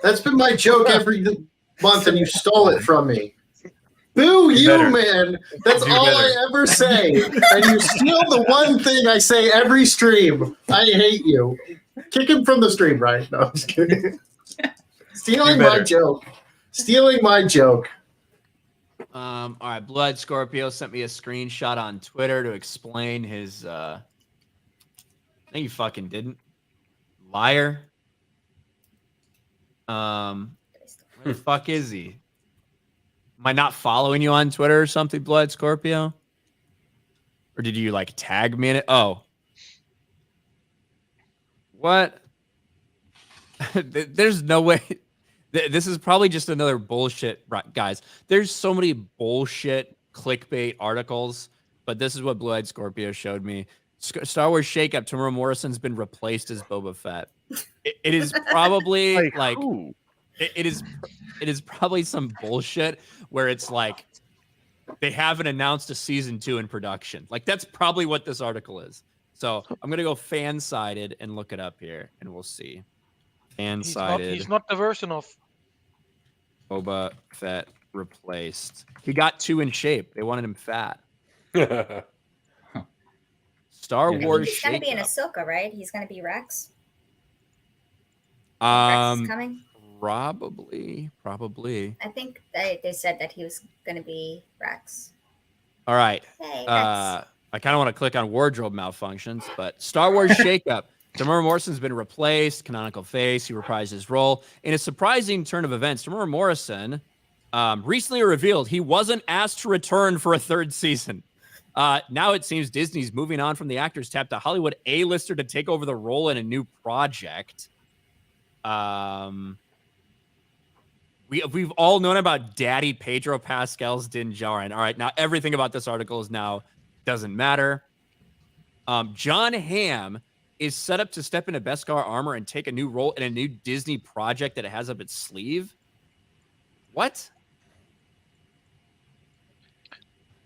That's been my joke every month, and you stole it from me. Boo you, man. That's all I ever say. And you steal the one thing I say every stream. I hate you. Kick him from the stream, right? No, I'm just kidding. Stealing my joke. Stealing my joke. All right. Blood Scorpio sent me a screenshot on Twitter to explain his I think you fucking didn't. Liar. Where the fuck is he? Am I not following you on Twitter or something, Blood Scorpio? Or did you like tag me in it? Oh. What? There's no way. This is probably just another bullshit, guys. There's so many bullshit clickbait articles, but this is what Blue-Eyed Scorpio showed me. Star Wars shakeup. Temuera Morrison's been replaced as Boba Fett. It is probably it is probably some bullshit where it's like they haven't announced a season 2 in production. Like that's probably what this article is. So I'm gonna go fan-sided and look it up here, and we'll see. Fan-sided. He's not diverse enough. Boba Fett replaced. He got too in shape. They wanted him fat. Star Wars. He's gonna be in Ahsoka, right? He's gonna be Rex. Rex is coming. Probably. I think they said that he was gonna be Rex. All right. Hey, Rex. I kind of want to click on wardrobe malfunctions, but Star Wars shakeup. Temuera Morrison's been replaced. Canonical face. He reprised his role in a surprising turn of events. Temuera Morrison recently revealed he wasn't asked to return for a 3rd season. Now it seems Disney's moving on from the actor's tapped a Hollywood A-lister to take over the role in a new project. We've all known about Daddy Pedro Pascal's Din Djarin. All right, now everything about this article is now doesn't matter. John Hamm is set up to step into Beskar armor and take a new role in a new Disney project that it has up its sleeve. What?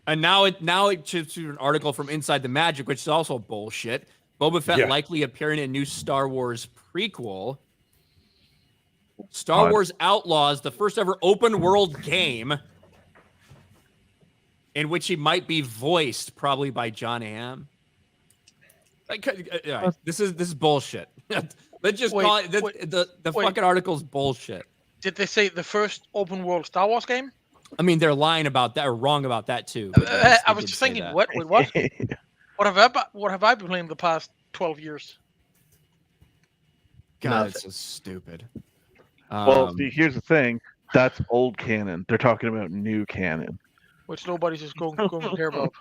And now it shifts to an article from Inside the Magic, which is also bullshit. Boba Fett likely appearing in a new Star Wars prequel. Star Wars Outlaws, the first ever open world game in which he might be voiced probably by John Hamm. This is bullshit. Let's just call it the fucking article's bullshit. Did they say the first open world Star Wars game? I mean, they're lying about that or wrong about that too. I was just thinking, what? What have I been playing the past 12 years? God, it's so stupid. Well, see, here's the thing. That's old canon. They're talking about new canon, which nobody's just going to care about.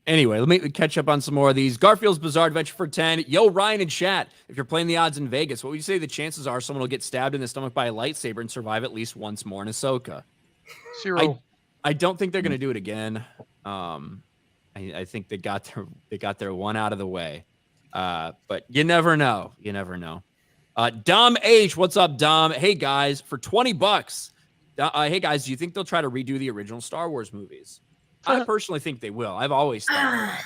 Anyway, let me catch up on some more of these. Garfield's Bizarre Adventure for 10. Yo, Ryan and chat. If you're playing the odds in Vegas, what would you say the chances are someone will get stabbed in the stomach by a lightsaber and survive at least once more in Ahsoka? 0. I don't think they're going to do it again. I think they got their one out of the way. But you never know. You never know. Dom H, what's up, Dom? Hey guys, for $20. Hey guys, do you think they'll try to redo the original Star Wars movies? I personally think they will. I've always thought.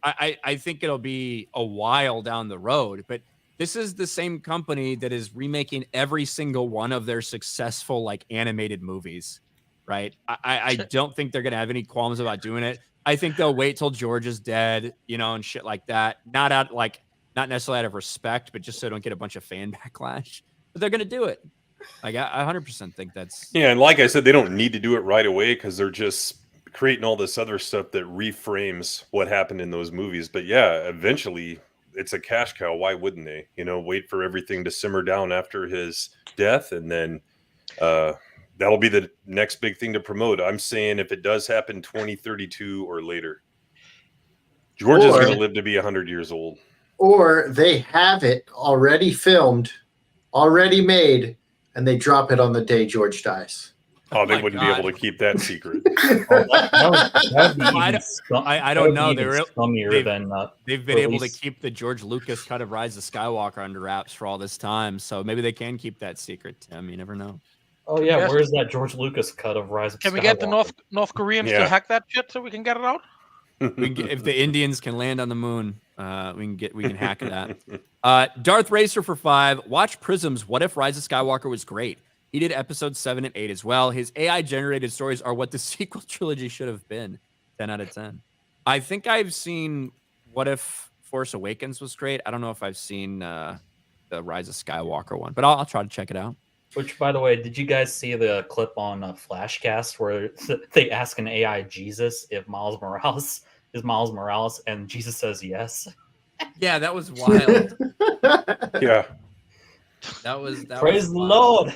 I think it'll be a while down the road, but this is the same company that is remaking every single one of their successful animated movies, right? I don't think they're gonna have any qualms about doing it. I think they'll wait till George is dead, and shit like that. Not necessarily out of respect, but just so they don't get a bunch of fan backlash. But they're gonna do it. I 100% think that's and like I said, they don't need to do it right away because they're just creating all this other stuff that reframes what happened in those movies. But yeah, eventually it's a cash cow. Why wouldn't they? Wait for everything to simmer down after his death, and then that'll be the next big thing to promote. I'm saying if it does happen 2032 or later, George is going to live to be 100 years old. or they have it already filmed, already made, and they drop it on the day George dies. Oh, they wouldn't be able to keep that secret. I don't know. They've been able to release. keep the George Lucas cut of Rise of Skywalker under wraps for all this time, so maybe they can keep that secret, Tim. You never know. Oh yeah, where's that George Lucas cut of Rise of Skywalker? Can we get the North Koreans to hack that shit so we can get it out? If the Indians can land on the moon, we can hack that. Darth Racer for 5. Watch Prism's What If Rise of Skywalker was great. He did episodes 7 and 8 as well. His AI-generated stories are what the sequel trilogy should have been. 10 out of 10. I think I've seen What If Force Awakens was great. I don't know if I've seen the Rise of Skywalker one, but I'll try to check it out. Which, by the way, did you guys see the clip on Flashcast where they ask an AI Jesus if Miles Morales is Miles Morales, and Jesus says yes? Yeah, that was wild. Yeah. That was Praise the Lord.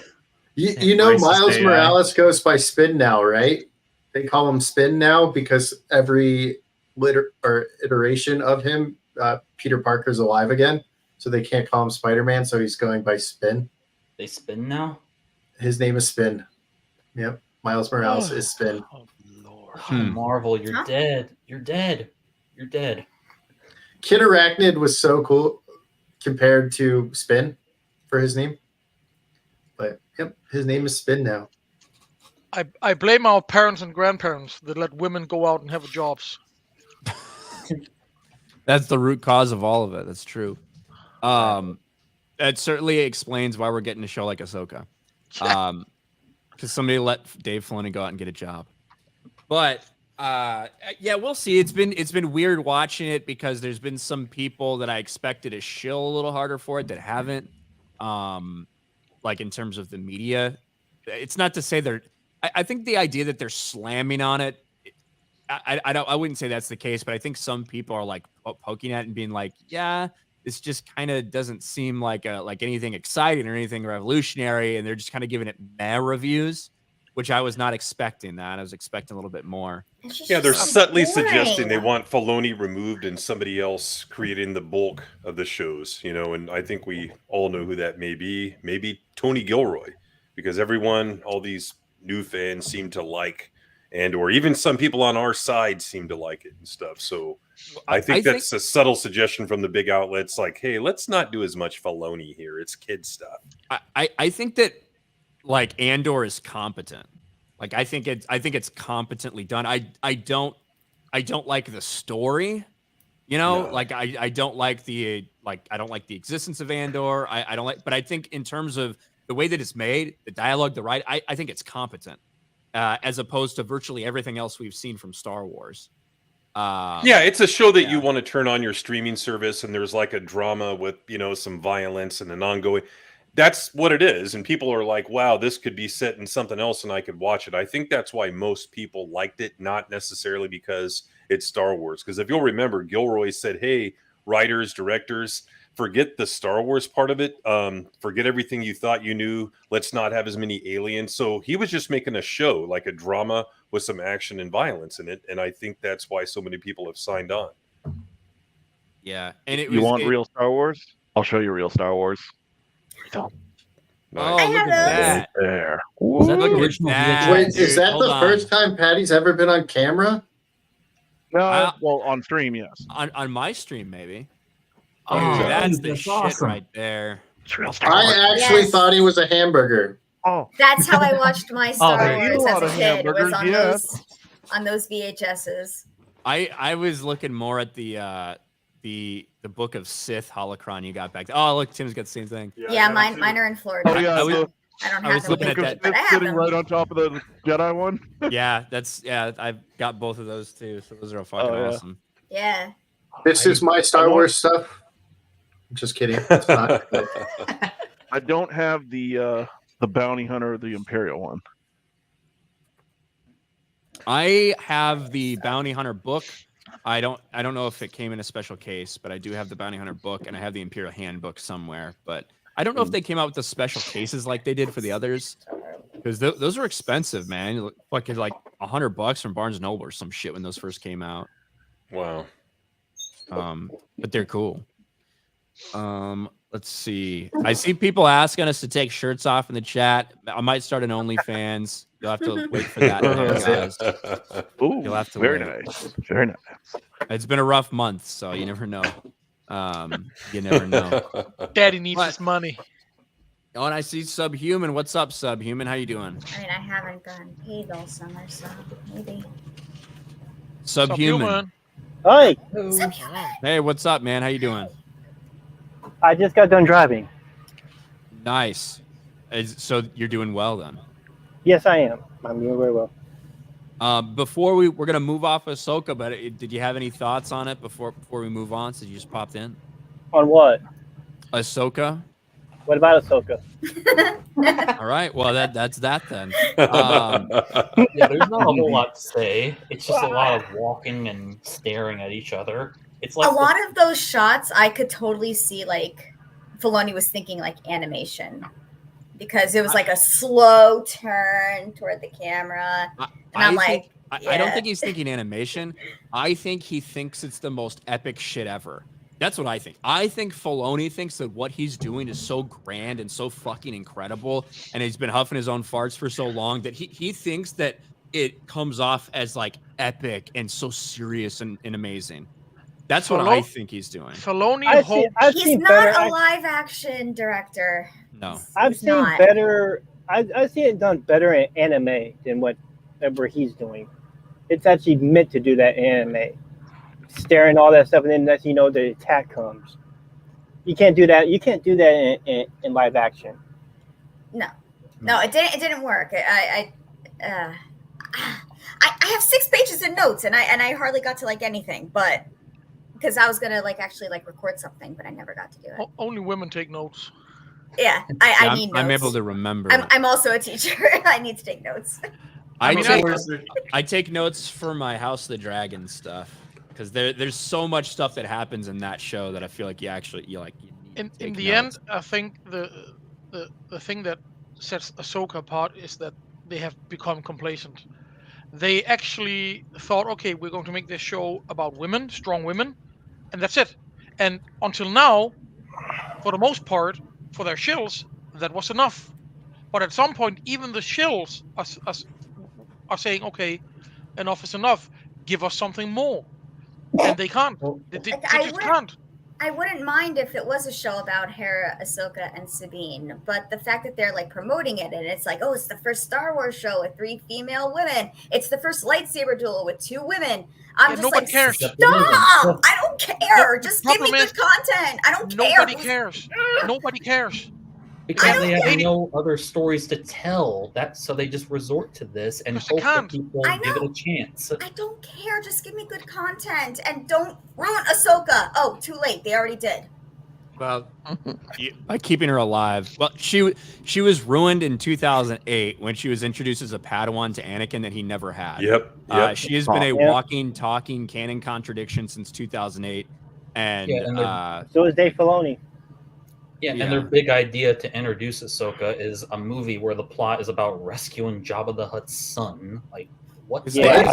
You know, Miles Morales goes by Spin now, right? They call him Spin now because every iteration of him, Peter Parker's alive again. So they can't call him Spider-Man, so he's going by Spin. They Spin now? His name is Spin. Yep. Miles Morales is Spin. Oh, Lord. Marvel, you're dead. You're dead. You're dead. Kid Arachnid was so cool compared to Spin for his name. But yep, his name is Spin now. I blame our parents and grandparents that let women go out and have jobs. That's the root cause of all of it. That's true. That certainly explains why we're getting a show like Ahsoka. Because somebody let Dave Filoni go out and get a job. But yeah, we'll see. It's been weird watching it because there's been some people that I expected to shill a little harder for it that haven't. Like in terms of the media, it's not to say they're. I think the idea that they're slamming on it, I wouldn't say that's the case, but I think some people are like poking at it and being like, yeah, this just kind of doesn't seem like anything exciting or anything revolutionary, and they're just kind of giving it meh reviews, which I was not expecting. That I was expecting a little bit more. Yeah, they're subtly suggesting they want Filoni removed and somebody else creating the bulk of the shows, you know, and I think we all know who that may be. Maybe Tony Gilroy, because everyone, all these new fans seem to like, and or even some people on our side seem to like it and stuff. So I think that's a subtle suggestion from the big outlets, like, hey, let's not do as much Filoni here. It's kid stuff. I think that like Andor is competent. Like I think it's competently done. I don't like the story, you know. No. Like I don't like the existence of Andor. I don't like, but I think in terms of the way that it's made, the dialogue, the writing, I think it's competent, as opposed to virtually everything else we've seen from Star Wars. Yeah, it's a show that you want to turn on your streaming service, and there's like a drama with, you know, some violence and an ongoing. That's what it is, and people are like, wow, this could be set in something else and I could watch it. I think that's why most people liked it, not necessarily because it's Star Wars. Because if you'll remember, Gilroy said, hey, writers, directors, forget the Star Wars part of it. Forget everything you thought you knew. Let's not have as many aliens. So he was just making a show, like a drama with some action and violence in it. And I think that's why so many people have signed on. Yeah. And you want real Star Wars? I'll show you real Star Wars. Oh, look at that. Right there. Wait, is that the first time Patty's ever been on camera? No, well, on stream, yes. On my stream, maybe. Oh, that's the shit awesome. Right there. I actually thought he was a hamburger. Oh, that's how I watched my Star Wars as a kid. Was on those VHSs. I was looking more at the Book of Sith holocron you got back there. Oh, look, Tim's got the same thing. Yeah, mine are in Florida. Oh, yeah, I don't have looking at that, but I have sitting right on top of the Jedi one. Yeah, I've got both of those too. So those are all fucking awesome. Yeah. This is my Star Wars stuff. I'm just kidding. It's not. I don't have the Bounty Hunter, the Imperial one. I have the Bounty Hunter book. I don't know if it came in a special case, but I do have the Bounty Hunter book, and I have the Imperial Handbook somewhere. But I don't know if they came out with the special cases like they did for the others, because those are expensive, man. Fucking like $100 from Barnes & Noble or some shit when those first came out. Wow. But they're cool. Let's see. I see people asking us to take shirts off in the chat. I might start an OnlyFans. You'll have to wait for that, guys. Ooh, You'll have to very wait. nice. Very nice. It's been a rough month, so you never know. You never know. Daddy needs his money. Oh, and I see Subhuman. What's up, Subhuman? How you doing? I mean, I haven't gotten paid all summer, so maybe. Subhuman. Hi. Hey, what's up, man? How you doing? I just got done driving. Nice. So you're doing well then? Yes, I am. I'm doing very well. Before we're gonna move off Ahsoka, but did you have any thoughts on it before we move on? So you just popped in. On what? Ahsoka. What about Ahsoka? All right. Well, that's that then. Yeah, there's not a whole lot to say. It's just a lot of walking and staring at each other. It's like a lot of those shots I could totally see like Filoni was thinking like animation because it was like a slow turn toward the camera. I don't think he's thinking animation. I think he thinks it's the most epic shit ever. That's what I think. I think Filoni thinks that what he's doing is so grand and so fucking incredible, and he's been huffing his own farts for so long that he thinks that it comes off as like epic and so serious and amazing. That's what I think he's doing. Filoni he's not a live action director. No. I've seen better. I've seen it done better in anime than whatever he's doing. It's actually meant to do that in anime. Staring all that stuff, and then next you know the attack comes. You can't do that. You can't do that in live action. No, it didn't work. I have 6 pages of notes, and I hardly got to like anything, but because I was gonna like actually like record something, but I never got to do it. Only women take notes. Yeah, I need notes. I'm able to remember. I'm also a teacher. I need to take notes. I take notes for my House of the Dragon stuff. Because there's so much stuff that happens in that show that I feel like you need in the end, I think the thing that sets Ahsoka apart is that they have become complacent. They actually thought, okay, we're going to make this show about women, strong women, and that's it. And until now, for the most part, for their shills, that was enough. But at some point, even the shills are saying, okay, enough is enough. Give us something more. And they can't. They just can't. I wouldn't mind if it was a show about Hera, Ahsoka, and Sabine, but the fact that they're like promoting it and it's like, oh, it's the first Star Wars show with 3 female women. It's the first lightsaber duel with 2 women. I'm just like, cares. Stop! I don't care. Just give me good content. I don't care. Nobody cares. Nobody cares. Because they have no other stories to tell, so they just resort to this and hope that people give it a chance. I don't care. Just give me good content and don't ruin Ahsoka. Oh, too late. They already did. Well, by keeping her alive. Well, she was ruined in 2008 when she was introduced as a Padawan to Anakin that he never had. Yep. She has been a walking, talking canon contradiction since 2008, and so is Dave Filoni. Yeah, and their big idea to introduce Ahsoka is a movie where the plot is about rescuing Jabba the Hutt's son. Like, what? His name's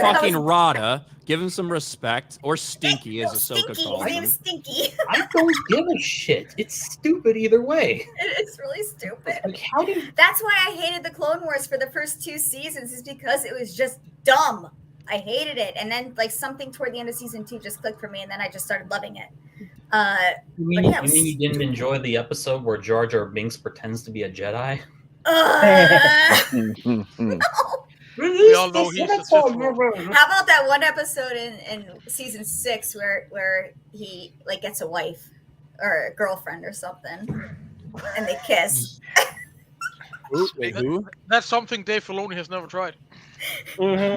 fucking was... Rada. Give him some respect, or Stinky, as Ahsoka calls him. Stinky. I don't give a shit. It's stupid either way. It's really stupid. Like, how do you... That's why I hated the Clone Wars for the first 2 seasons, is because it was just dumb. I hated it, and then like something toward the end of season 2 just clicked for me, and then I just started loving it. You mean you didn't enjoy the episode where Jar Jar Binks pretends to be a Jedi? No. We all know he's the Sith Lord. How about that one episode in season 6 where he like gets a wife or a girlfriend or something, and they kiss? Who? That's something Dave Filoni has never tried. I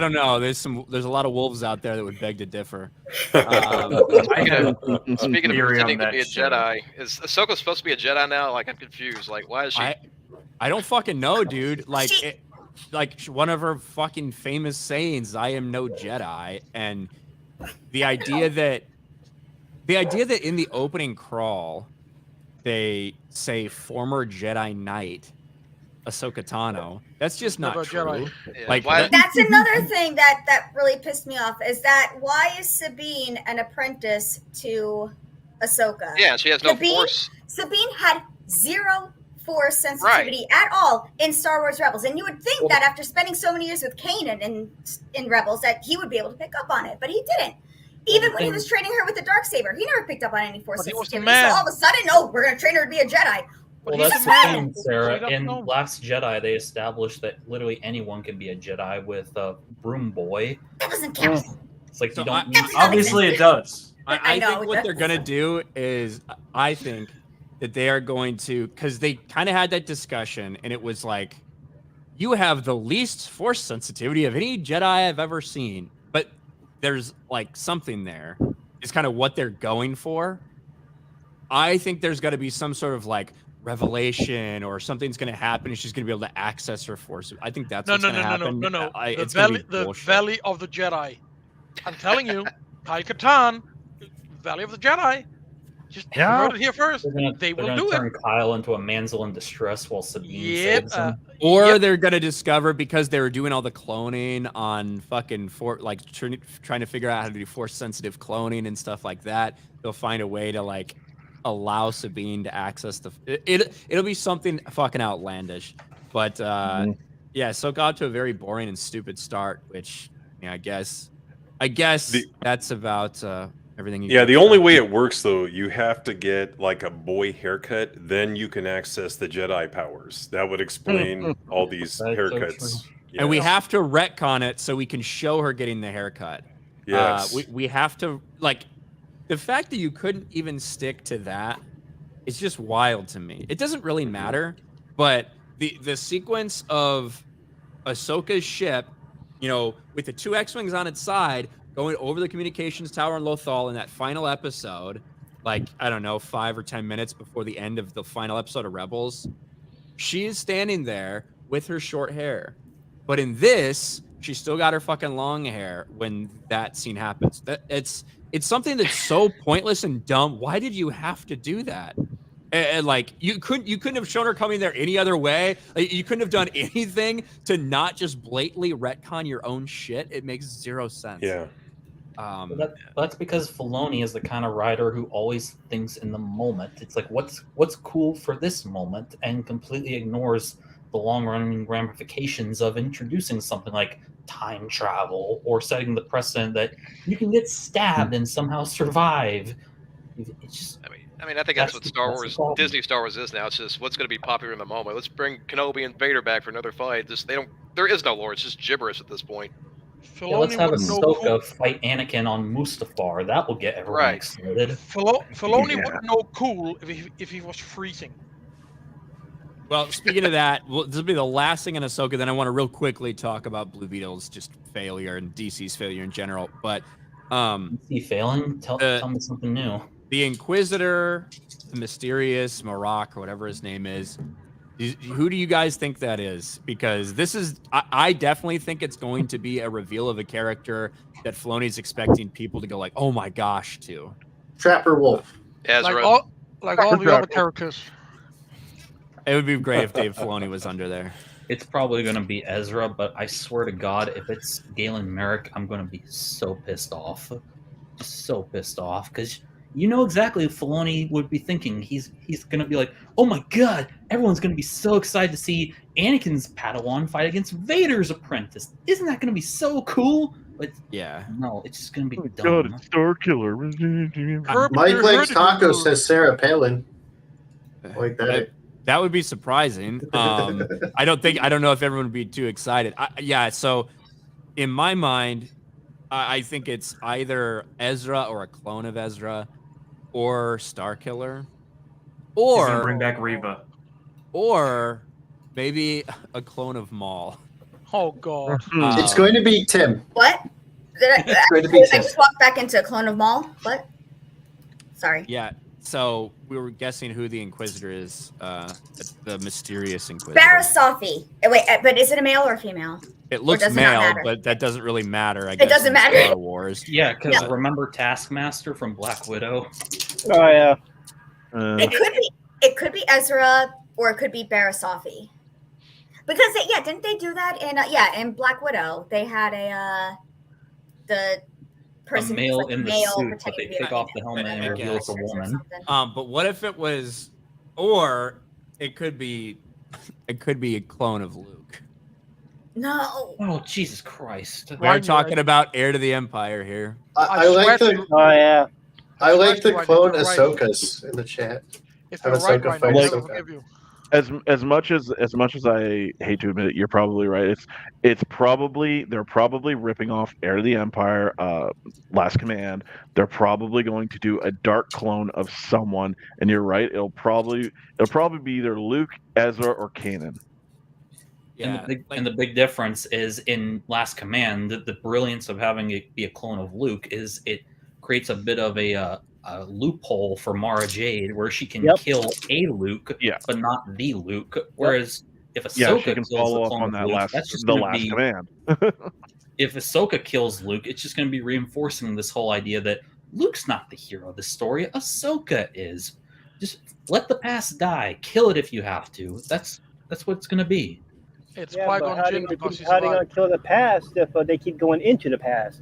don't know. There's a lot of wolves out there that would beg to differ. Speaking of pretending to be a Jedi, is Ahsoka supposed to be a Jedi now? Like, I'm confused. Like, why is she? I don't fucking know, dude. Like, like one of her fucking famous sayings, "I am no Jedi," and the idea that in the opening crawl they say former Jedi Knight. Ahsoka Tano. That's just not Never true. Yeah, Like that's another thing that really pissed me off is that why is Sabine an apprentice to Ahsoka? Yeah, she has no force. Sabine had zero force sensitivity at all in Star Wars Rebels, and you would think that after spending so many years with Kanan in Rebels that he would be able to pick up on it, but he didn't. Even when he was training her with the Darksaber, he never picked up on any force sensitivity. So all of a sudden, we're going to train her to be a Jedi. Well, that's the thing, Sarah. In Last Jedi, they established that literally anyone can be a Jedi with a broom boy. That doesn't count. It's like you don't. Obviously, it does. I think what they're gonna do is, I think that they are going to, because they kind of had that discussion, and it was like, you have the least force sensitivity of any Jedi I've ever seen, but there's like something there. Is kind of what they're going for. I think there's got to be some sort of like revelation or something's going to happen and she's going to be able to access her force. I think that's what's going to happen. No. The Valley of the Jedi. I'm telling you, Kyle Katarn, Valley of the Jedi. Just heard it here first. They will do turn it. Kyle into a manzel in distress while Sabine saves him. Or they're going to discover, because they were doing all the cloning on fucking trying to figure out how to do force sensitive cloning and stuff like that, they'll find a way to like allow Sabine to access the it'll be something fucking outlandish. But yeah, so got to a very boring and stupid start, which I guess that's about everything. The only way it works though, you have to get like a boy haircut, then you can access the Jedi powers. That would explain all these haircuts. So and we have to retcon it so we can show her getting the haircut. Yes. We have to, like, the fact that you couldn't even stick to that is just wild to me. It doesn't really matter, but the sequence of Ahsoka's ship, with the 2 X-Wings on its side, going over the communications tower in Lothal in that final episode, like, I don't know, 5 or 10 minutes before the end of the final episode of Rebels, she is standing there with her short hair. But in this, she still got her fucking long hair when that scene happens. It's something that's so pointless and dumb. Why did you have to do that? And like, you couldn't have shown her coming there any other way. Like, you couldn't have done anything to not just blatantly retcon your own shit. It makes zero sense. Yeah. That's because Filoni is the kind of writer who always thinks in the moment. It's like, what's cool for this moment, and completely ignores the long-running ramifications of introducing something like time travel or setting the precedent that you can get stabbed and somehow survive. It's just. I mean, I think that's what Disney Star Wars is now. It's just what's going to be popular in the moment. Let's bring Kenobi and Vader back for another fight. There is no lore. It's just gibberish at this point. Yeah, let's have Ahsoka fight Anakin on Mustafar. That will get everyone excited. Filoni wouldn't know cool if he was freezing. Well, speaking of that, this will be the last thing in Ahsoka. Then I want to real quickly talk about Blue Beetle's just failure and DC's failure in general. But DC failing? Tell me something new. The Inquisitor, the mysterious Marak, or whatever his name is. Who do you guys think that is? Because this is, I definitely think it's going to be a reveal of a character that Filoni's expecting people to go like, oh my gosh, to. Trapper Wolf. Like all the other characters. It would be great if Dave Filoni was under there. It's probably going to be Ezra, but I swear to God, if it's Galen Merrick, I'm going to be so pissed off. Just so pissed off, because you know exactly what Filoni would be thinking. He's going to be like, oh my God, everyone's going to be so excited to see Anakin's Padawan fight against Vader's apprentice. Isn't that going to be so cool? But yeah, no, it's just going to be dumb. God, it's Star Killer. Mike Legs Taco says Sarah Palin. Like that. That would be surprising. I don't know if everyone would be too excited. So in my mind, I think it's either Ezra or a clone of Ezra, or Starkiller, or he's gonna bring back Reva, or maybe a clone of Maul. Oh God! It's going to be Tim. What? I just walked back into a clone of Maul. What? Sorry. Yeah. So we were guessing who the Inquisitor is, the mysterious Inquisitor. Barasafi. Wait, but is it a male or a female? It looks male, but that doesn't really matter. I guess it doesn't matter. Star Wars. Yeah, because remember Taskmaster from Black Widow? Oh yeah. It could be Ezra or it could be Barasafi. Because didn't they do that in Black Widow? They had the person a male who's, like, in the suit, but they take off the helmet and reveal it's a woman. But what if it was, or it could be a clone of Luke? No. Oh, Jesus Christ! We're talking about Heir to the Empire here. I like the. Oh yeah. I like the clone Ahsokas in the chat. If Have you're right, Ahsoka Ryan, fight I'll never Ahsoka. forgive you. As much as I hate to admit it, you're probably right. They're probably ripping off Heir to the Empire, Last Command. They're probably going to do a dark clone of someone, and you're right. It'll probably be either Luke, Ezra, or Kanan. Yeah, and the big difference is in Last Command, the brilliance of having it be a clone of Luke is it creates a bit of a loophole for Mara Jade where she can kill a Luke, but not the Luke. Whereas if Ahsoka she can kills follow the up clone on of that Luke, last that's just the gonna Last be, Command. If Ahsoka kills Luke, it's just going to be reinforcing this whole idea that Luke's not the hero of the story. Ahsoka is. Just let the past die. Kill it if you have to. That's what it's going to be. It's Yeah, Qui-Gon but how Jinn they because he's how they gonna alive. kill the past if they keep going into the past?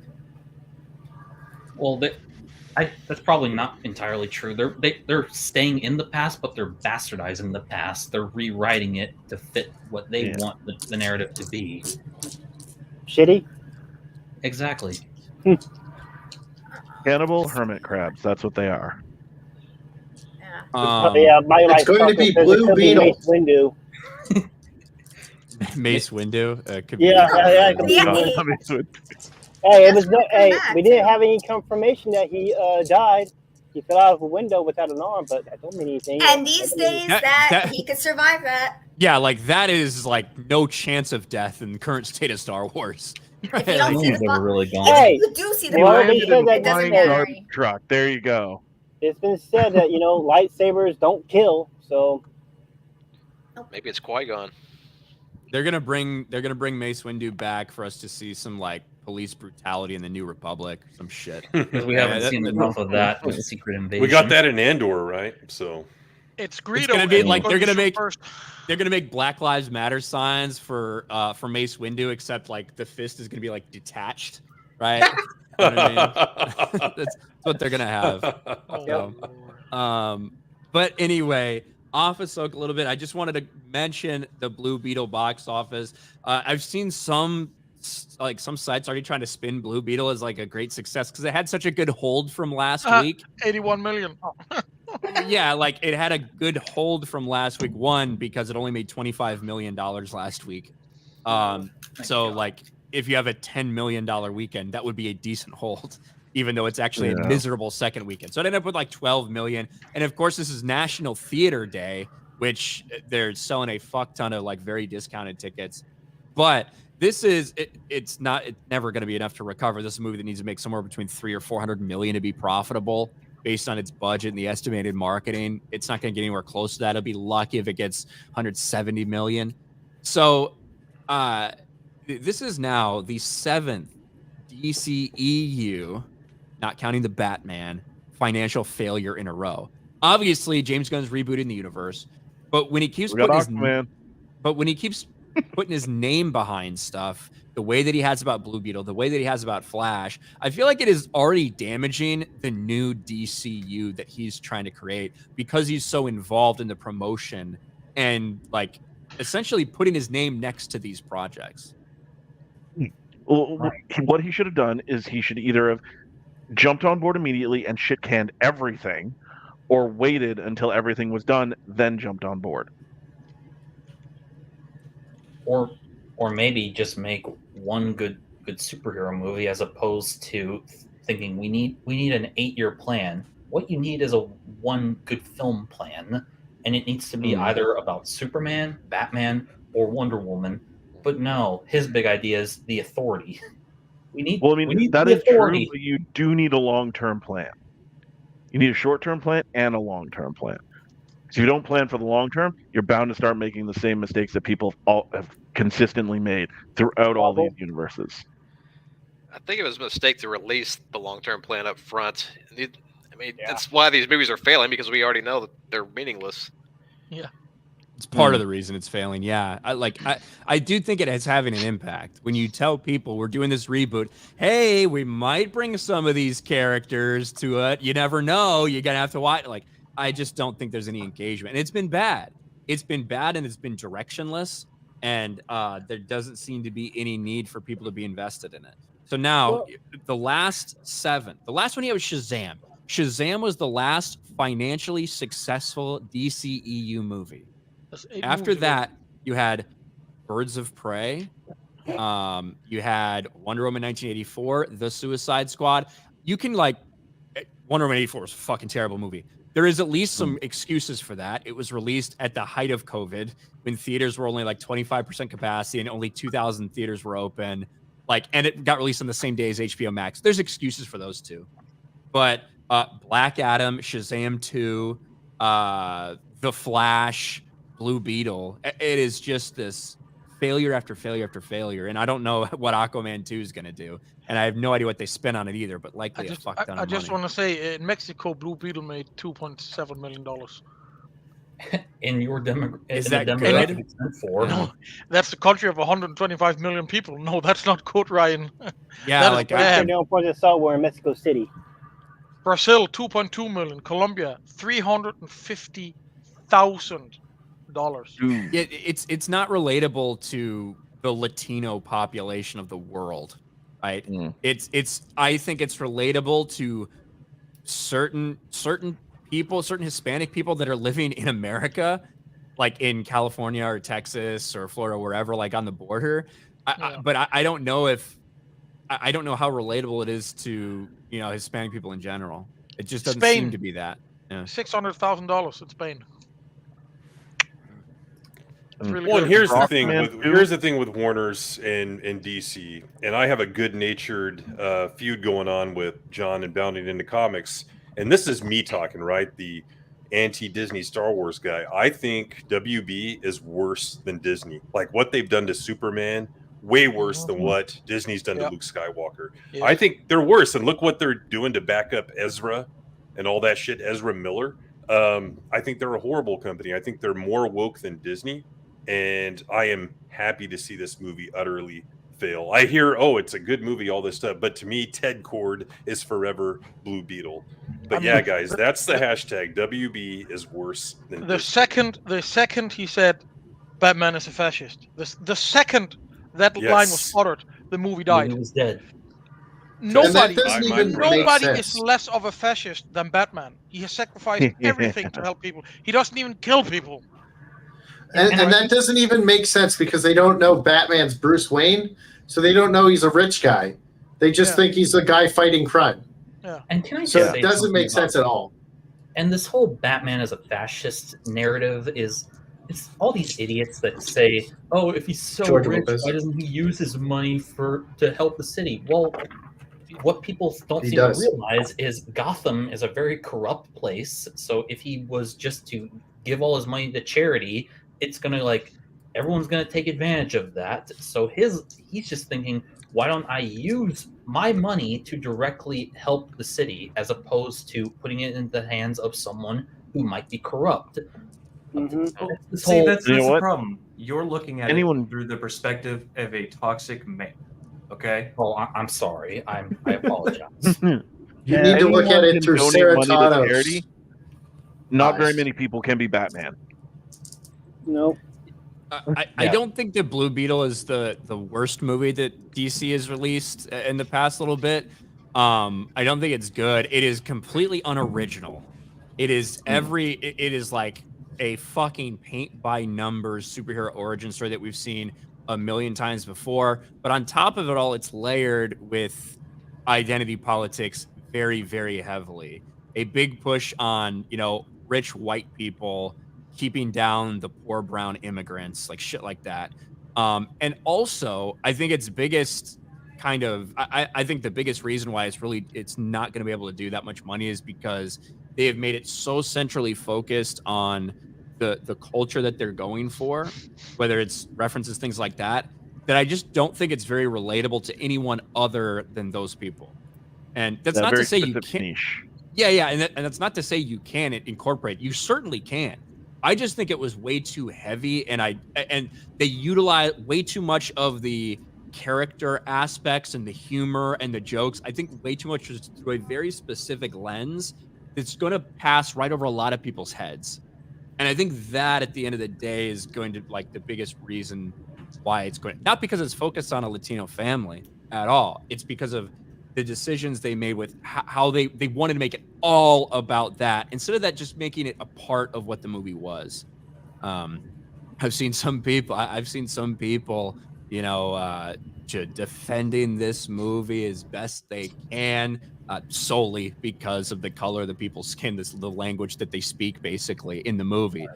Well, that's probably not entirely true. They're staying in the past, but they're bastardizing the past. They're rewriting it to fit what they want the narrative to be. Shitty. Exactly. Cannibal hermit crabs. That's what they are. My It's going to be Blue Beetle. Mace Windu. Mace Windu. Could Yeah, it could be. Hey, it was we didn't have any confirmation that he died. He fell out of a window without an arm, but that don't mean anything. And these days, that he could survive that. Yeah, like that is like no chance of death in the current state of Star Wars. If you don't see the never really gone. Hey, you do see the they body, said that it doesn't matter. Garbage truck. There you go. It's been said that lightsabers don't kill, so maybe it's Qui-Gon. They're gonna bring Mace Windu back for us to see some like police brutality in the New Republic, some shit. Because we haven't seen enough of that with Secret Invasion. We got that in Andor, right? So it's Greedo. It's gonna be like they're gonna make Black Lives Matter signs for Mace Windu, except like the fist is gonna be like detached, right? You know what I mean? That's what they're gonna have. So, but anyway, off Ahsoka a little bit. I just wanted to mention the Blue Beetle box office. I've seen some sites already trying to spin Blue Beetle as like a great success because it had such a good hold from last week. 81 million. Yeah, like it had a good hold from last week. One, because it only made $25 million last week. So like if you have a $10 million weekend, that would be a decent hold, even though it's actually a miserable second weekend. So it ended up with like 12 million. And of course, this is National Theater Day, which they're selling a fuck ton of like very discounted tickets. But this is it's never going to be enough to recover. This is a movie that needs to make somewhere between 300 or 400 million to be profitable based on its budget and the estimated marketing. It's not going to get anywhere close to that. It'll be lucky if it gets 170 million. So this is now the 7th DCEU, not counting the Batman, financial failure in a row. Obviously, James Gunn's rebooting the universe, but when he keeps putting his name behind stuff, the way that he has about Blue Beetle, the way that he has about Flash, I feel like it is already damaging the new DCU that he's trying to create because he's so involved in the promotion and like essentially putting his name next to these projects. What he should have done is he should either have jumped on board immediately and shit canned everything, or waited until everything was done, then jumped on board. Or maybe just make one good superhero movie as opposed to thinking we need an 8-year plan. What you need is a one good film plan, and it needs to be either about Superman, Batman, or Wonder Woman. But no, his big idea is the Authority. We need that the is Authority. true, but you do need a long-term plan. You need a short-term plan and a long-term plan. If you don't plan for the long term, you're bound to start making the same mistakes that people have consistently made throughout all these universes. I think it was a mistake to release the long-term plan up front. That's why these movies are failing, because we already know that they're meaningless. Yeah. It's part of the reason it's failing. Yeah. I do think it is having an impact. When you tell people we're doing this reboot, hey, we might bring some of these characters to it. You never know. You're going to have to watch. Like, I just don't think there's any engagement. And it's been bad. It's been bad and it's been directionless. And there doesn't seem to be any need for people to be invested in it. So now the last 7, the last one here was Shazam. Shazam was the last financially successful DCEU movie. After that, you had Birds of Prey. You had Wonder Woman 1984, The Suicide Squad. You can Wonder Woman 84 is a fucking terrible movie. There is at least some excuses for that. It was released at the height of COVID when theaters were only 25% capacity and only 2,000 theaters were open. And it got released on the same day as HBO Max. There's excuses for those two. But Black Adam, Shazam 2, The Flash, Blue Beetle, it is just this failure after failure after failure. And I don't know what Aquaman 2 is going to do. And I have no idea what they spent on it either, but likely a fuck ton of money. I just want to say, in Mexico, Blue Beetle made $2.7 million. In your is that good? No, that's the country of 125 million people. No, that's not good, Ryan. Yeah, we're in Mexico City. Brazil, 2.2 million. Colombia, $350,000. It's not relatable to the Latino population of the world, right? I think it's relatable to certain people, certain Hispanic people that are living in America, like in California or Texas or Florida, wherever, on the border. But I don't know I don't know how relatable it is to Hispanic people in general. It just doesn't seem to be that. Yeah. $600,000 in Spain. Really well, here's the thing with Warner's and DC, and I have a good-natured feud going on with John and Bounding into Comics, and this is me talking, right? The anti-Disney Star Wars guy. I think WB is worse than Disney. What they've done to Superman, way worse than what Disney's done to Luke Skywalker. Yeah. I think they're worse, and look what they're doing to back up Ezra and all that shit. Ezra Miller. I think they're a horrible company. I think they're more woke than Disney. And I am happy to see this movie utterly fail. I hear, it's a good movie, all this stuff. But to me, Ted Kord is forever Blue Beetle. But guys, that's the hashtag. WB is worse than the second he said Batman is a fascist. The second that line was uttered, the movie died. He was dead. Nobody is less of a fascist than Batman. He has sacrificed everything to help people. He doesn't even kill people. And that doesn't even make sense because they don't know Batman's Bruce Wayne, so they don't know he's a rich guy. They just think he's a guy fighting crime. Yeah. And can I so it doesn't make sense at all. And this whole Batman as a fascist narrative it's all these idiots that say, "Oh, if he's so rich, why doesn't he use his money to help the city?" Well, what people don't seem to realize is Gotham is a very corrupt place. So if he was just to give all his money to charity, it's gonna everyone's gonna take advantage of that. So he's just thinking, why don't I use my money to directly help the city as opposed to putting it in the hands of someone who might be corrupt? That's the problem. You're looking at it through the perspective of a toxic man. Okay. Oh, I'm sorry. I apologize. You need to look at it through Saratonos. Not very many people can be Batman. No. I don't think that Blue Beetle is the worst movie that DC has released in the past little bit. I don't think it's good. It is completely unoriginal. It is it is like a fucking paint by numbers superhero origin story that we've seen a million times before. But on top of it all, it's layered with identity politics very, very heavily. A big push on, rich white people keeping down the poor brown immigrants, shit like that. And also, I think its biggest I think the biggest reason why it's not going to be able to do that much money is because they have made it so centrally focused on the culture that they're going for, whether it's references, things like that, that I just don't think it's very relatable to anyone other than those people. And that's not to say you can't. Yeah, and that's not to say you can't incorporate. You certainly can. I just think it was way too heavy, and they utilized way too much of the character aspects and the humor and the jokes. I think way too much was through a very specific lens that's going to pass right over a lot of people's heads. And I think that at the end of the day is going to like the biggest reason why it's going, not because it's focused on a Latino family at all. It's because of the decisions they made with how they wanted to make it all about that instead of that just making it a part of what the movie was. I've seen some people, you know, defending this movie as best they can, solely because of the color of the people's skin, the language that they speak basically in the movie,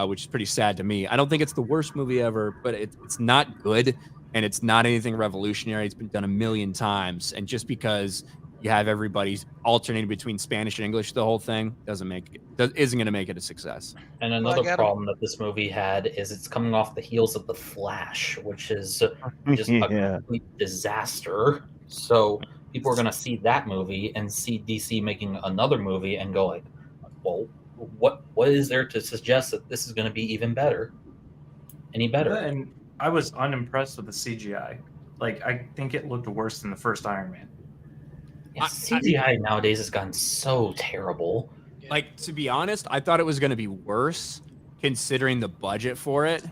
which is pretty sad to me. I don't think it's the worst movie ever, but it's not good. And it's not anything revolutionary. It's been done a million times. And just because you have everybody alternating between Spanish and English, the whole thing isn't going to make it a success. And another problem that this movie had is it's coming off the heels of The Flash, which is just a complete disaster. So people are going to see that movie and see DC making another movie and go like, well, what is there to suggest that this is going to be even better? Any better? And I was unimpressed with the CGI. Like, I think it looked worse than the first Iron Man. Yeah, CGI nowadays has gotten so terrible. Like, to be honest, I thought it was going to be worse considering the budget for it.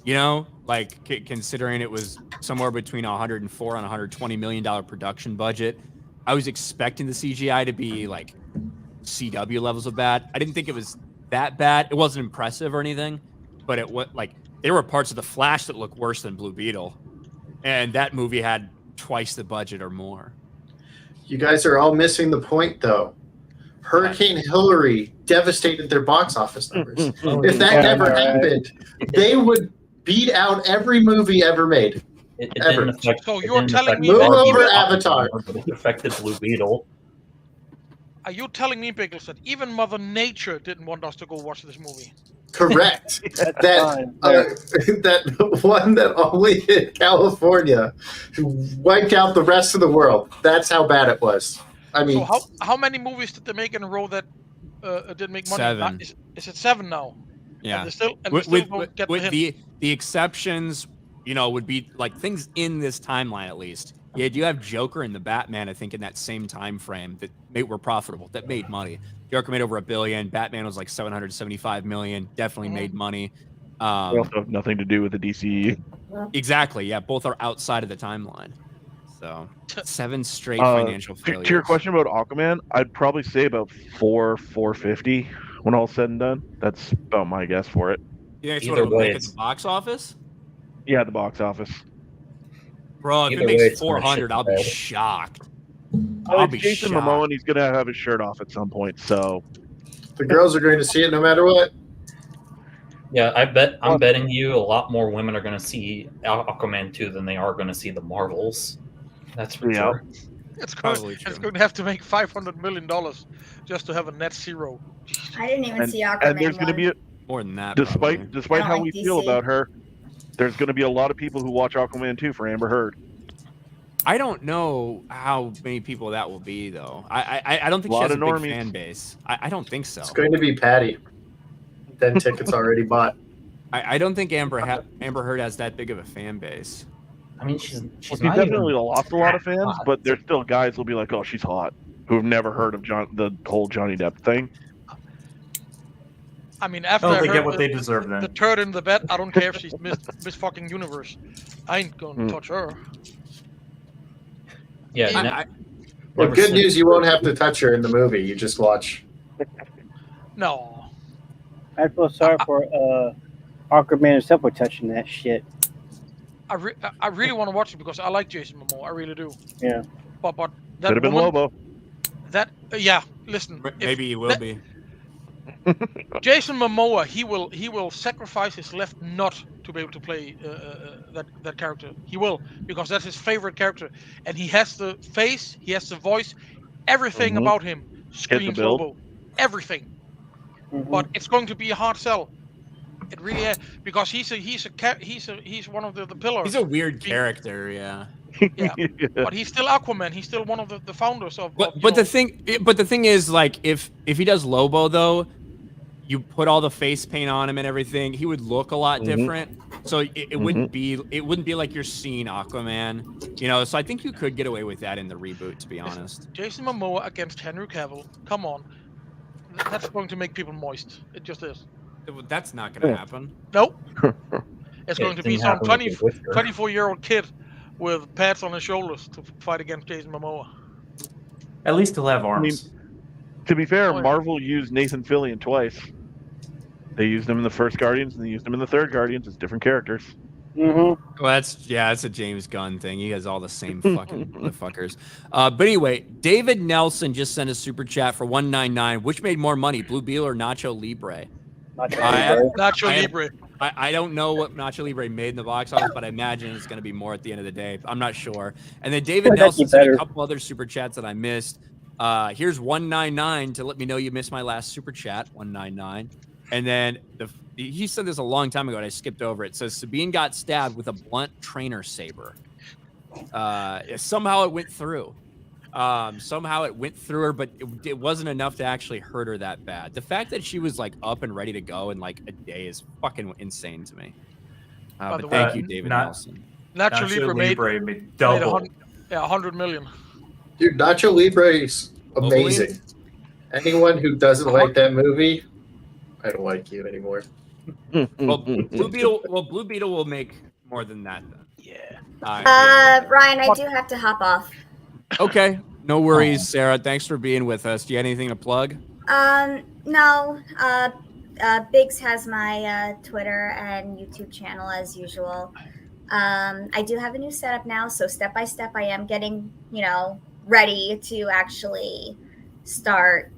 You know, like considering it was somewhere between $104 and $120 million production budget. I was expecting the CGI to be like CW levels of bad. I didn't think it was that bad. It wasn't impressive or anything, but it was like there were parts of The Flash that looked worse than Blue Beetle, and that movie had twice the budget or more. You guys are all missing the point, though. Hurricane Hillary devastated their box office numbers. If that never happened, they would beat out every movie ever made. Ever. So you're telling me move over Avatar. It affected Blue Beetle. Are you telling me, Pickles, that even Mother Nature didn't want us to go watch this movie? Correct. that one that only hit California wiped out the rest of the world. That's how bad it was. I mean, so how many movies did they make in a row that didn't make money? 7. Is it 7 now? Yeah. And they still don't get with the hint. the exceptions, you know, would be like things in this timeline at least. Yeah, you have Joker and the Batman, I think, in that same time frame that were profitable, that made money. Joker made over $1 billion. Batman was like $775 million. Definitely made money. They also have nothing to do with the DCE. Exactly. Yeah, both are outside of the timeline. So 7 straight financial failures. To your question about Aquaman, I'd probably say about 450 when all's said and done. That's about my guess for it. You think it's what it'll make at the box office? Yeah, the box office. Bro, if it makes 400, I'll be shocked. I'll be Jason shocked. Momoa, and he's gonna have his shirt off at some point. So the girls are going to see it no matter what. Yeah, I'm betting you a lot more women are going to see Aquaman 2 than they are going to see the Marvels. That's for sure. It's going to have to make $500 million just to have a net zero. I didn't even see Aquaman. And there's going to be more than that. Despite how like we DC. feel about her, there's going to be a lot of people who watch Aquaman 2 for Amber Heard. I don't know how many people that will be, though. I don't think she has a big fan base. I don't think so. It's going to be Patty. Then tickets already bought. I don't think Amber Heard has that big of a fan base. I mean, she's definitely lost a lot of fans, but there's still guys who'll be like, "Oh, she's hot," who've never heard of the whole Johnny Depp thing. I mean, after I they heard get what they deserve then. The turd in the bed, I don't care if she's Miss fucking Universe. I ain't gonna touch her. Yeah. Well, good news, you won't have to touch her in the movie. You just watch. No. I feel sorry for Aquaman himself for touching that shit. I really want to watch it because I like Jason Momoa. I really do. Yeah. But that could have been Lobo. That yeah. Listen. Maybe he will be. Jason Momoa, he will sacrifice his left nut to be able to play that character. He will, because that's his favorite character, and he has the face, he has the voice, everything about him screams Lobo, everything. But it's going to be a hard sell. It really is, because he's one of the pillars. He's a weird character, yeah. Yeah, but he's still Aquaman. He's still one of the founders of. But the thing is, like, if he does Lobo though, you put all the face paint on him and everything, he would look a lot different. So it wouldn't be like you're seeing Aquaman, you know. So I think you could get away with that in the reboot, to be honest. Jason Momoa against Henry Cavill. Come on, that's going to make people moist. It just is. That's not going to happen. Nope. It's going to be some 24-year-old kid with pads on his shoulders to fight against Jason Momoa. At least he'll have arms. To be fair, Marvel used Nathan Fillion twice. They used him in the first Guardians, and they used him in the third Guardians as different characters. Well, that's a James Gunn thing. He has all the same fucking motherfuckers. But anyway, David Nelson just sent a super chat for $1.99. Which made more money, Blue Beetle or Nacho Libre? Nacho Libre. I don't know what Nacho Libre made in the box office, but I imagine it's going to be more at the end of the day. I'm not sure. And then David Nelson sent a couple other super chats that I missed. Here's $1.99 to let me know you missed my last super chat. $1.99. And then he said this a long time ago, and I skipped over it. It says Sabine got stabbed with a blunt trainer saber. Somehow it went through. Somehow it went through her, but it wasn't enough to actually hurt her that bad. The fact that she was like up and ready to go in like a day is fucking insane to me. But thank you, David Nelson. Nacho Libre made double. 100 million. Dude, Nacho Libre is amazing. Anyone who doesn't like that movie, I don't like you anymore. Well, Blue Beetle will make more than that then. Yeah. Ryan, I do have to hop off. Okay, no worries, Sarah. Thanks for being with us. Do you have anything to plug? No. Biggs has my Twitter and YouTube channel as usual. I do have a new setup now, so step by step, I am getting, ready to actually start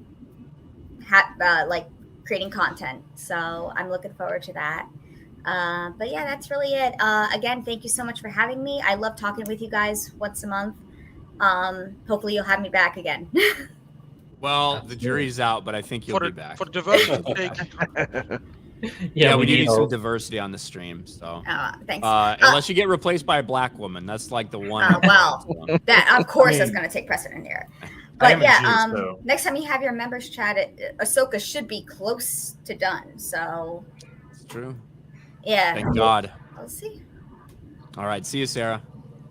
like creating content. So I'm looking forward to that. But yeah, that's really it. Again, thank you so much for having me. I love talking with you guys once a month. Hopefully you'll have me back again. Well, the jury's out, but I think you'll be back. For diversity's sake. Yeah, we need some diversity on the stream. So thanks. Unless you get replaced by a black woman, that's like the one. That of course is going to take precedent here. But yeah, next time you have your members chat, Ahsoka should be close to done. So it's true. Yeah. Thank God. We'll see. All right. See you, Sarah.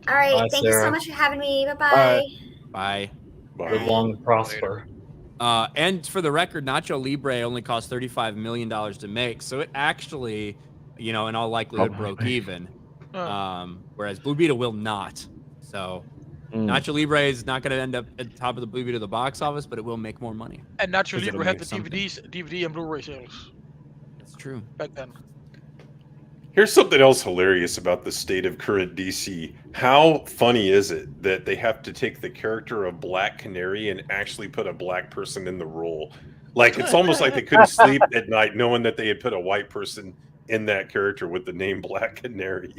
All right. Bye, thank Sarah. you so much for having me. Bye-bye. Bye. Live long and prosper. And for the record, Nacho Libre only cost $35 million to make. So it actually, in all likelihood, broke even. Whereas Blue Beetle will not. So Nacho Libre is not going to end up at the top of the Blue Beetle box office, but it will make more money. And Nacho Libre had the DVD and Blu-ray sales. That's true. Back then. Here's something else hilarious about the state of current DC. How funny is it that they have to take the character of Black Canary and actually put a black person in the role? Like, it's almost like they couldn't sleep at night knowing that they had put a white person in that character with the name Black Canary.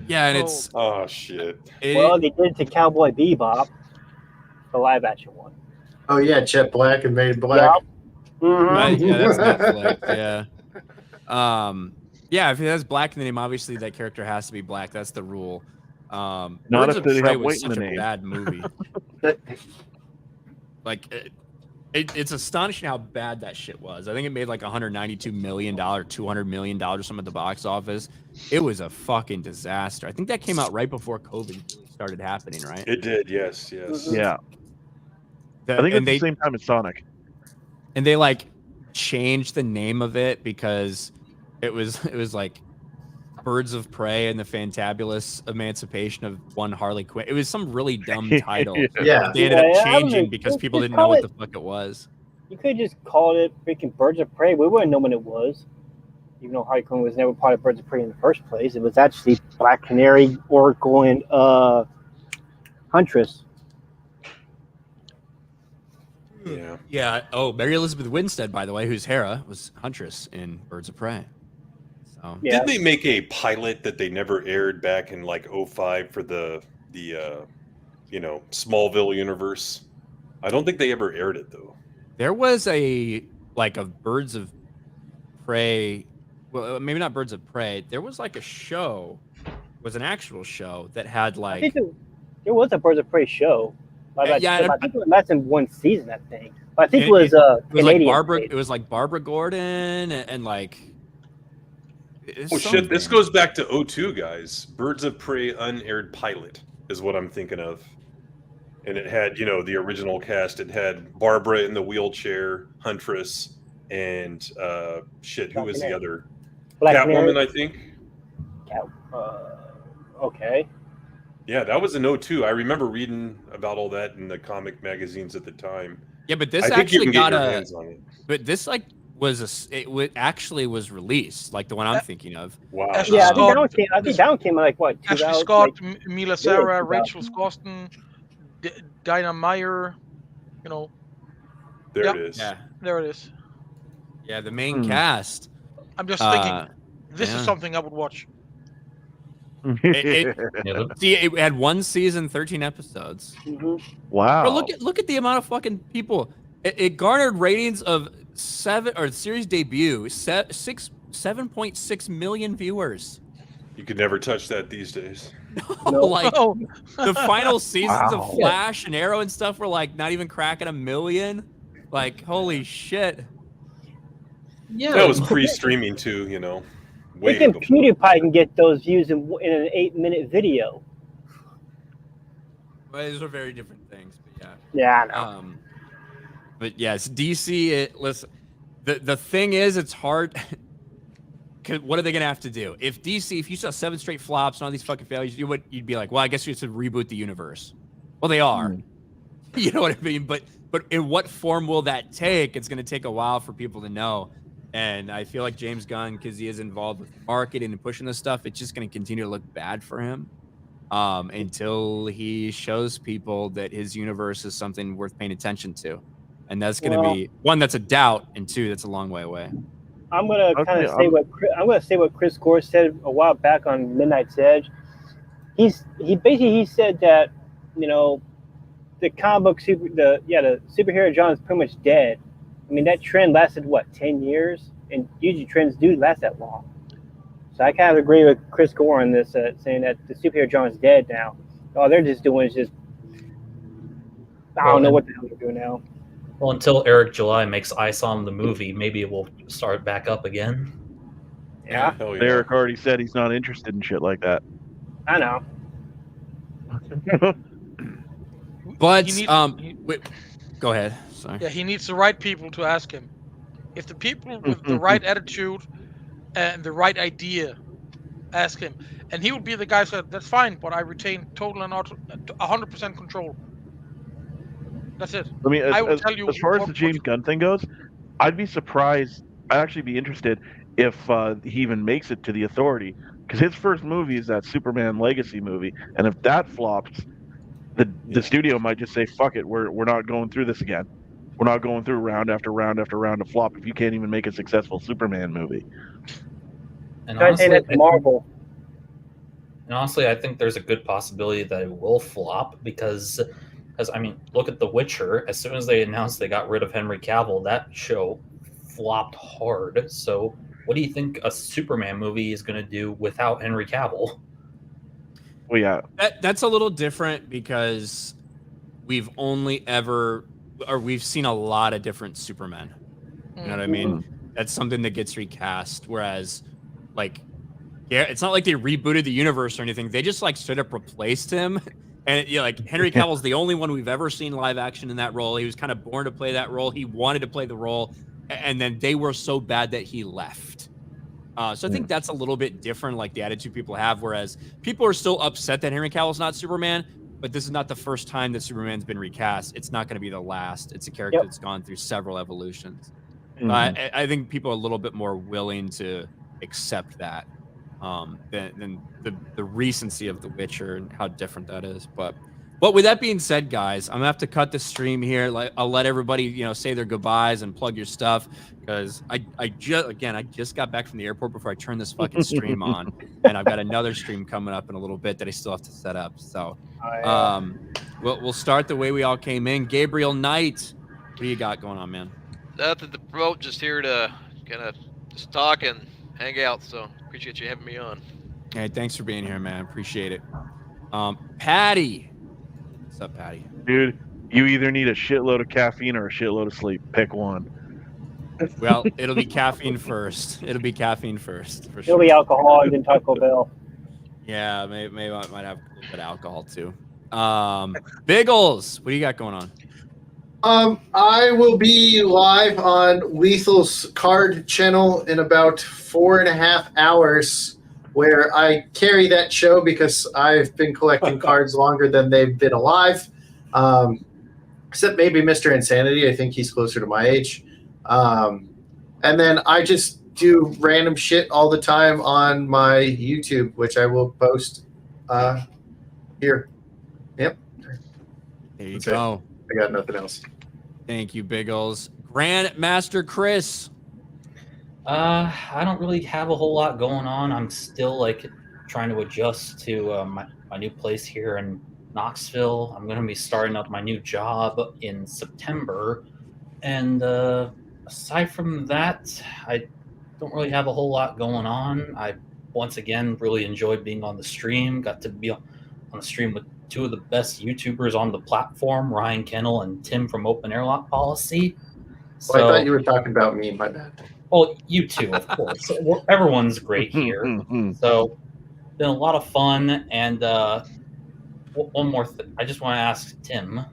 Yeah, and it's... Oh, shit. Well, they did it to Cowboy Bebop, the live action one. Oh, yeah, Jet Black and Made Black. Yep. Mm-hmm. Right, yeah, that's Netflix, yeah. Yeah, if it has black in the name, obviously that character has to be black. That's the rule. Not Birds if of they Prey have was white in such the a name. bad movie. Like, it's astonishing how bad that shit was. I think it made like $192 million, $200 million or something at the box office. It was a fucking disaster. I think that came out right before COVID really started happening, right? It did, yes. Yeah. I think it's the same time as Sonic. And they like changed the name of it because it was like Birds of Prey and the Fantabulous Emancipation of One Harley Quinn. It was some really dumb title. Yeah. They ended up changing because people didn't know what the fuck it was. You could just call it freaking Birds of Prey. We wouldn't know when it was. Even though Harley Quinn was never part of Birds of Prey in the first place. It was actually Black Canary, Oracle, and Huntress. Yeah. Yeah. Oh, Mary Elizabeth Winstead, by the way, who's Hera, was Huntress in Birds of Prey. So Didn't they make a pilot that they never aired back in like 2005 for the Smallville universe? I don't think they ever aired it though. there was a Birds of Prey. Well, maybe not Birds of Prey. There was like a show, was an actual show that had like. I think there was a Birds of Prey show. Yeah, I think it lasted one season. I think. I think it was Canadian. It was like Barbara Gordon and like. Oh shit! This goes back to 02, guys. Birds of Prey unaired pilot is what I'm thinking of, and it had the original cast. It had Barbara in the wheelchair, Huntress, and who was the other? Catwoman, I think. Okay. Yeah, that was in 02. I remember reading about all that in the comic magazines at the time. Yeah, but this But this actually was released, like the one I'm thinking of. Wow. Yeah, I think that one came like what? Ashley Scott, Mila Sarah, Rachel Scoston, Dinah Meyer. There it is. Yeah, there it is. Yeah, the main cast. I'm just thinking, this is something I would watch. It had 1 season, 13 episods. Wow! But look at the amount of fucking people. It garnered ratings of 7 or series debut 7.6 million viewers. You could never touch that these days. The final seasons of Flash and Arrow and stuff were like not even cracking 1 million. Like holy shit. Yeah, that was pre-streaming too. I think PewDiePie can get those views in an 8-minute video. Well, those are very different things, but yeah. Yeah, I know. But yes, DC. Listen, the thing is, it's hard. What are they gonna have to do? If you saw 7 straight flops and all these fucking failures, you'd be like, well, I guess we have to reboot the universe. Well, they are. You know what I mean? But in what form will that take? It's gonna take a while for people to know. And I feel like James Gunn, because he is involved with marketing and pushing this stuff, it's just going to continue to look bad for him until he shows people that his universe is something worth paying attention to. And that's going to be, 1, that's a doubt, and 2, that's a long way away. I'm going to kind of say what Chris Gore said a while back on Midnight's Edge. He said that the comic book the superhero genre is pretty much dead. I mean, that trend lasted, 10 years? And usually trends do last that long. So I kind of agree with Chris Gore on this, saying that the superhero genre is dead now. All they're just doing is I don't know what the hell they're doing now. Well, until Eric July makes I Saw Him the movie, maybe it will start back up again. Yeah. Eric already said he's not interested in shit like that. I know. But, wait, go ahead. Sorry. Yeah, he needs the right people to ask him. If the people with the right attitude and the right idea ask him, and he would be the guy who said, that's fine, but I retain total and 100% control. That's it. I mean, I will tell you as far as the James Gunn thing goes, I'd be surprised. I'd actually be interested if he even makes it to the Authority, because his first movie is that Superman Legacy movie, and if that flops, the studio might just say, fuck it, we're not going through this again. We're not going through round after round after round of flop if you can't even make a successful Superman movie. And honestly, I think there's a good possibility that it will flop because look at The Witcher. As soon as they announced they got rid of Henry Cavill, that show flopped hard. So what do you think a Superman movie is going to do without Henry Cavill? Well, yeah. That's a little different because we've seen a lot of different Supermen. You know what I mean? That's something that gets recast. Whereas, it's not like they rebooted the universe or anything. They just straight up replaced him. And Henry Cavill's the only one we've ever seen live action in that role. He was kind of born to play that role. He wanted to play the role, and then they were so bad that he left. So I think that's a little bit different, the attitude people have. Whereas people are still upset that Henry Cavill's not Superman. But this is not the first time that Superman's been recast. It's not going to be the last. It's a character that's gone through several evolutions. I think people are a little bit more willing to accept that than the recency of The Witcher and how different that is. But with that being said, guys, I'm going to have to cut the stream here. I'll let everybody, say their goodbyes and plug your stuff because I just got back from the airport before I turned this fucking stream on. And I've got another stream coming up in a little bit that I still have to set up. So we'll start the way we all came in. Gabriel Knight, what do you got going on, man? Nothing to promote, just here to kind of just talk and hang out. So appreciate you having me on. Hey, thanks for being here, man. Appreciate it. Patty. What's up, Patty? Dude, You either need a shitload of caffeine or a shitload of sleep. Pick one. Well, it'll be caffeine first. It'll be caffeine first for It'll sure. be alcohol and then Taco Bell. Yeah, maybe I might have a little bit of alcohol too. Biggles, what do you got going on? I will be live on Lethal's card channel in about 4.5 hours, where I carry that show because I've been collecting cards longer than they've been alive. Except maybe Mr. Insanity. I think he's closer to my age. And then I just do random shit all the time on my YouTube, which I will post here. Yep. There you go. I got nothing else. Thank you, Biggles. Grandmaster Chris. I don't really have a whole lot going on. I'm still like trying to adjust to my new place here in Knoxville. I'm going to be starting up my new job in September. And aside from that, I don't really have a whole lot going on. I, once again, really enjoyed being on the stream. Got to be on the stream with two of the best YouTubers on the platform, Ryan Kinel and Tim from Open Airlock Policy. So, I thought you were talking about me. My bad. Oh, you too, of course. Everyone's great here. So, been a lot of fun. And one more thing. I just want to ask Tim,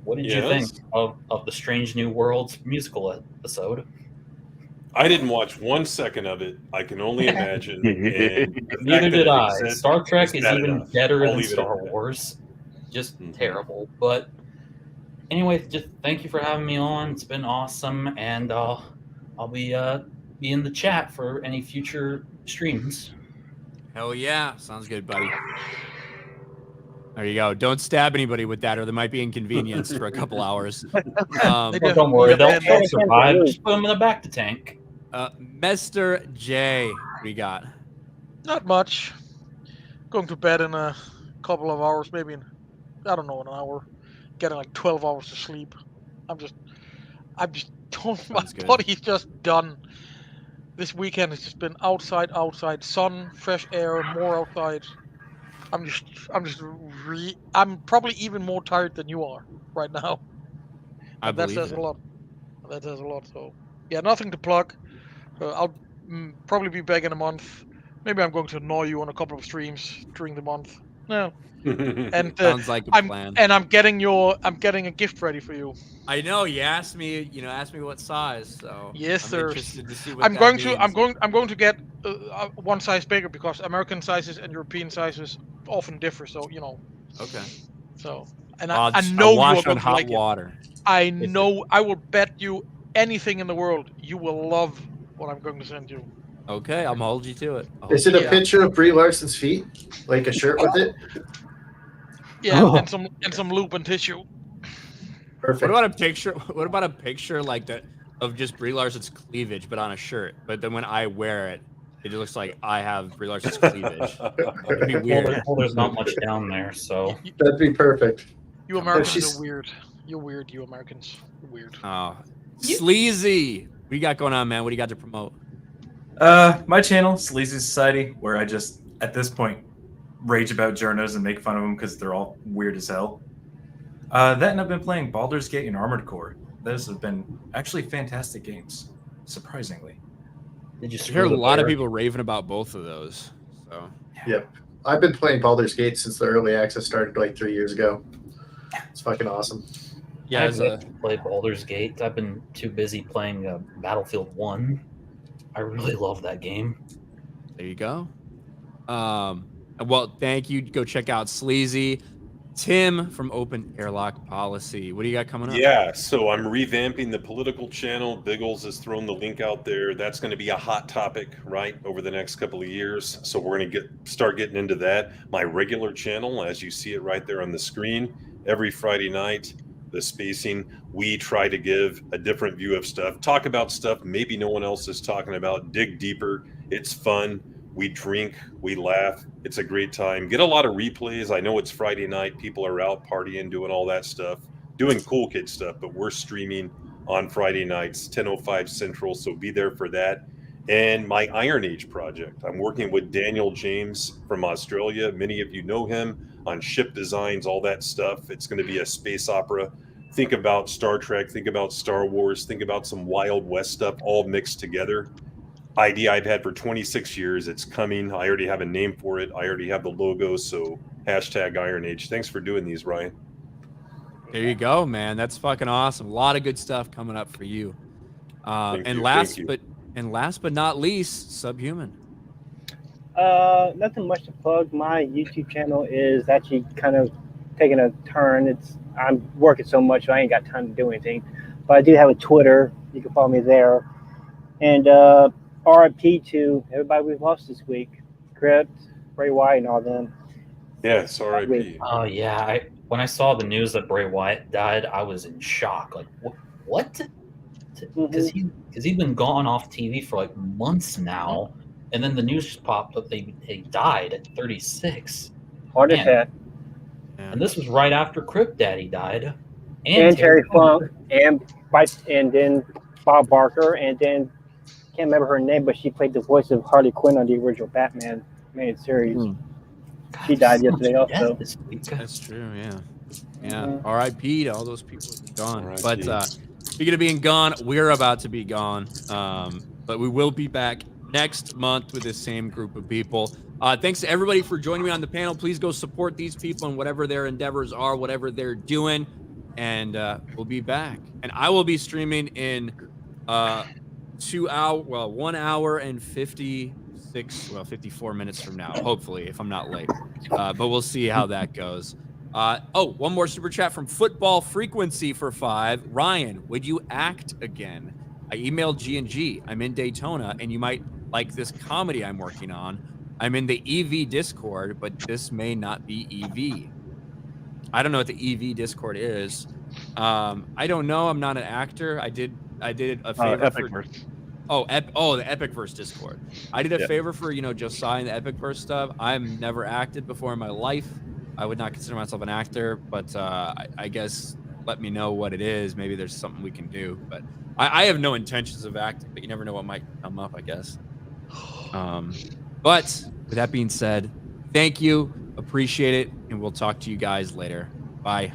what did you think of the Strange New Worlds musical episode? I didn't watch 1 second of it. I can only imagine. Neither did I. Star Trek is even better than Star Wars. Just terrible. But anyway, just thank you for having me on. It's been awesome, and I'll be in the chat for any future streams. Hell yeah. Sounds good, buddy. There you go. Don't stab anybody with that, or there might be inconvenience for a couple hours. Don't worry, they'll survive. Just put them in the back to tank. Mr. J, we got. Not much. Going to bed in a couple of hours, maybe in, I don't know, an hour. Getting like 12 hours of sleep. I'm just my body's just done. This weekend has just been outside, sun, fresh air, more outside. I'm probably even more tired than you are right now. That says a lot. That says a lot. So, yeah, nothing to plug. I'll probably be back in a month. Maybe I'm going to annoy you on a couple of streams during the month. No. And sounds like a plan. And I'm getting a gift ready for you. I know you asked me. Asked me what size. So yes, I'm sir. Interested to see what I'm going to get one size bigger because American sizes and European sizes often differ. So Okay. So and I know you are going to like water. It. I know. I will bet you anything in the world you will love what I'm going to send you. Okay, I'll hold you to it. Is it a picture of Brie Larson's feet, like a shirt with it? Yeah, and some lube and tissue. Perfect. What about a picture? What about a picture like that of just Brie Larson's cleavage, but on a shirt? But then when I wear it, it looks like I have Brie Larson's cleavage. It'd be weird. Well, there's not much down there, so that'd be perfect. You Americans are weird. You're weird. You Americans are weird. Oh, Sleazy. What do you got going on, man? What do you got to promote? My channel, Sleazy Society, where I just at this point rage about journos and make fun of them because they're all weird as hell. That and I've been playing Baldur's Gate and Armored Core. Those have been actually fantastic games, surprisingly. Did you hear a lot of people raving about both of those? So yep, I've been playing Baldur's Gate since the early access started like 3 years ago. It's fucking awesome. Yeah, I've yet to play Baldur's Gate. I've been too busy playing Battlefield 1. I really love that game. There you go. Well, thank you. Go check out Sleazy. Tim from Open Airlock Policy. What do you got coming up? Yeah, so I'm revamping the political channel. Biggles has thrown the link out there. That's going to be a hot topic, right, over the next couple of years. So we're going to start getting into that. My regular channel, as you see it right there on the screen, every Friday night, the spacing, we try to give a different view of stuff, talk about stuff maybe no one else is talking about, dig deeper. It's fun. We drink, we laugh. It's a great time. Get a lot of replays. I know it's Friday night. People are out partying, doing all that stuff, doing cool kid stuff, but we're streaming on Friday nights, 10:05 Central, so be there for that. And my Iron Age project. I'm working with Daniel James from Australia. Many of you know him on ship designs, all that stuff. It's going to be a space opera think about Star Trek, think about Star Wars, think about some Wild West stuff all mixed together. Idea I've had for 26 years. It's coming. I already have a name for it. I already have the logo. So #Iron Age. Thanks for doing these, Ryan. There you go, man. That's fucking awesome. A lot of good stuff coming up for you. And last but not least, Subhuman. Nothing much to plug. My YouTube channel is actually kind of taking a turn. I'm working so much, so I ain't got time to do anything. But I do have a Twitter. You can follow me there. And RIP to everybody we've lost this week. Crypt, Bray Wyatt, and all them. Yes, RIP. Oh yeah, when I saw the news that Bray Wyatt died, I was in shock. Like, what? Because he's been gone off TV for like months now, and then the news just popped up they died at 36. Heart attack. And this was right after Crypt Daddy died, and Terry Funk, and then Bob Barker, and then can't remember her name, but she played the voice of Harley Quinn on the original Batman main series. She died yesterday also. That's true, yeah. R.I.P. to all those people that are gone. But speaking of being gone, we're about to be gone. But we will be back next month with the same group of people. Thanks to everybody for joining me on the panel. Please go support these people and whatever their endeavors are, whatever they're doing. And we'll be back. And I will be streaming in 1 hour and 54 minutes from now, hopefully, if I'm not late. But we'll see how that goes. One more super chat from Football Frequency for 5. Ryan, would you act again? I emailed G&G. I'm in Daytona, and you might like this comedy I'm working on. I'm in the EV Discord, but this may not be EV. I don't know what the EV Discord is. I don't know. I'm not an actor. I did a favor Epicverse. the Epicverse Discord. I did a favor for Josiah and the Epicverse stuff. I've never acted before in my life. I would not consider myself an actor, but I guess let me know what it is. Maybe there's something we can do. But I have no intentions of acting, but you never know what might come up, I guess. But with that being said, thank you, appreciate it, and we'll talk to you guys later. Bye.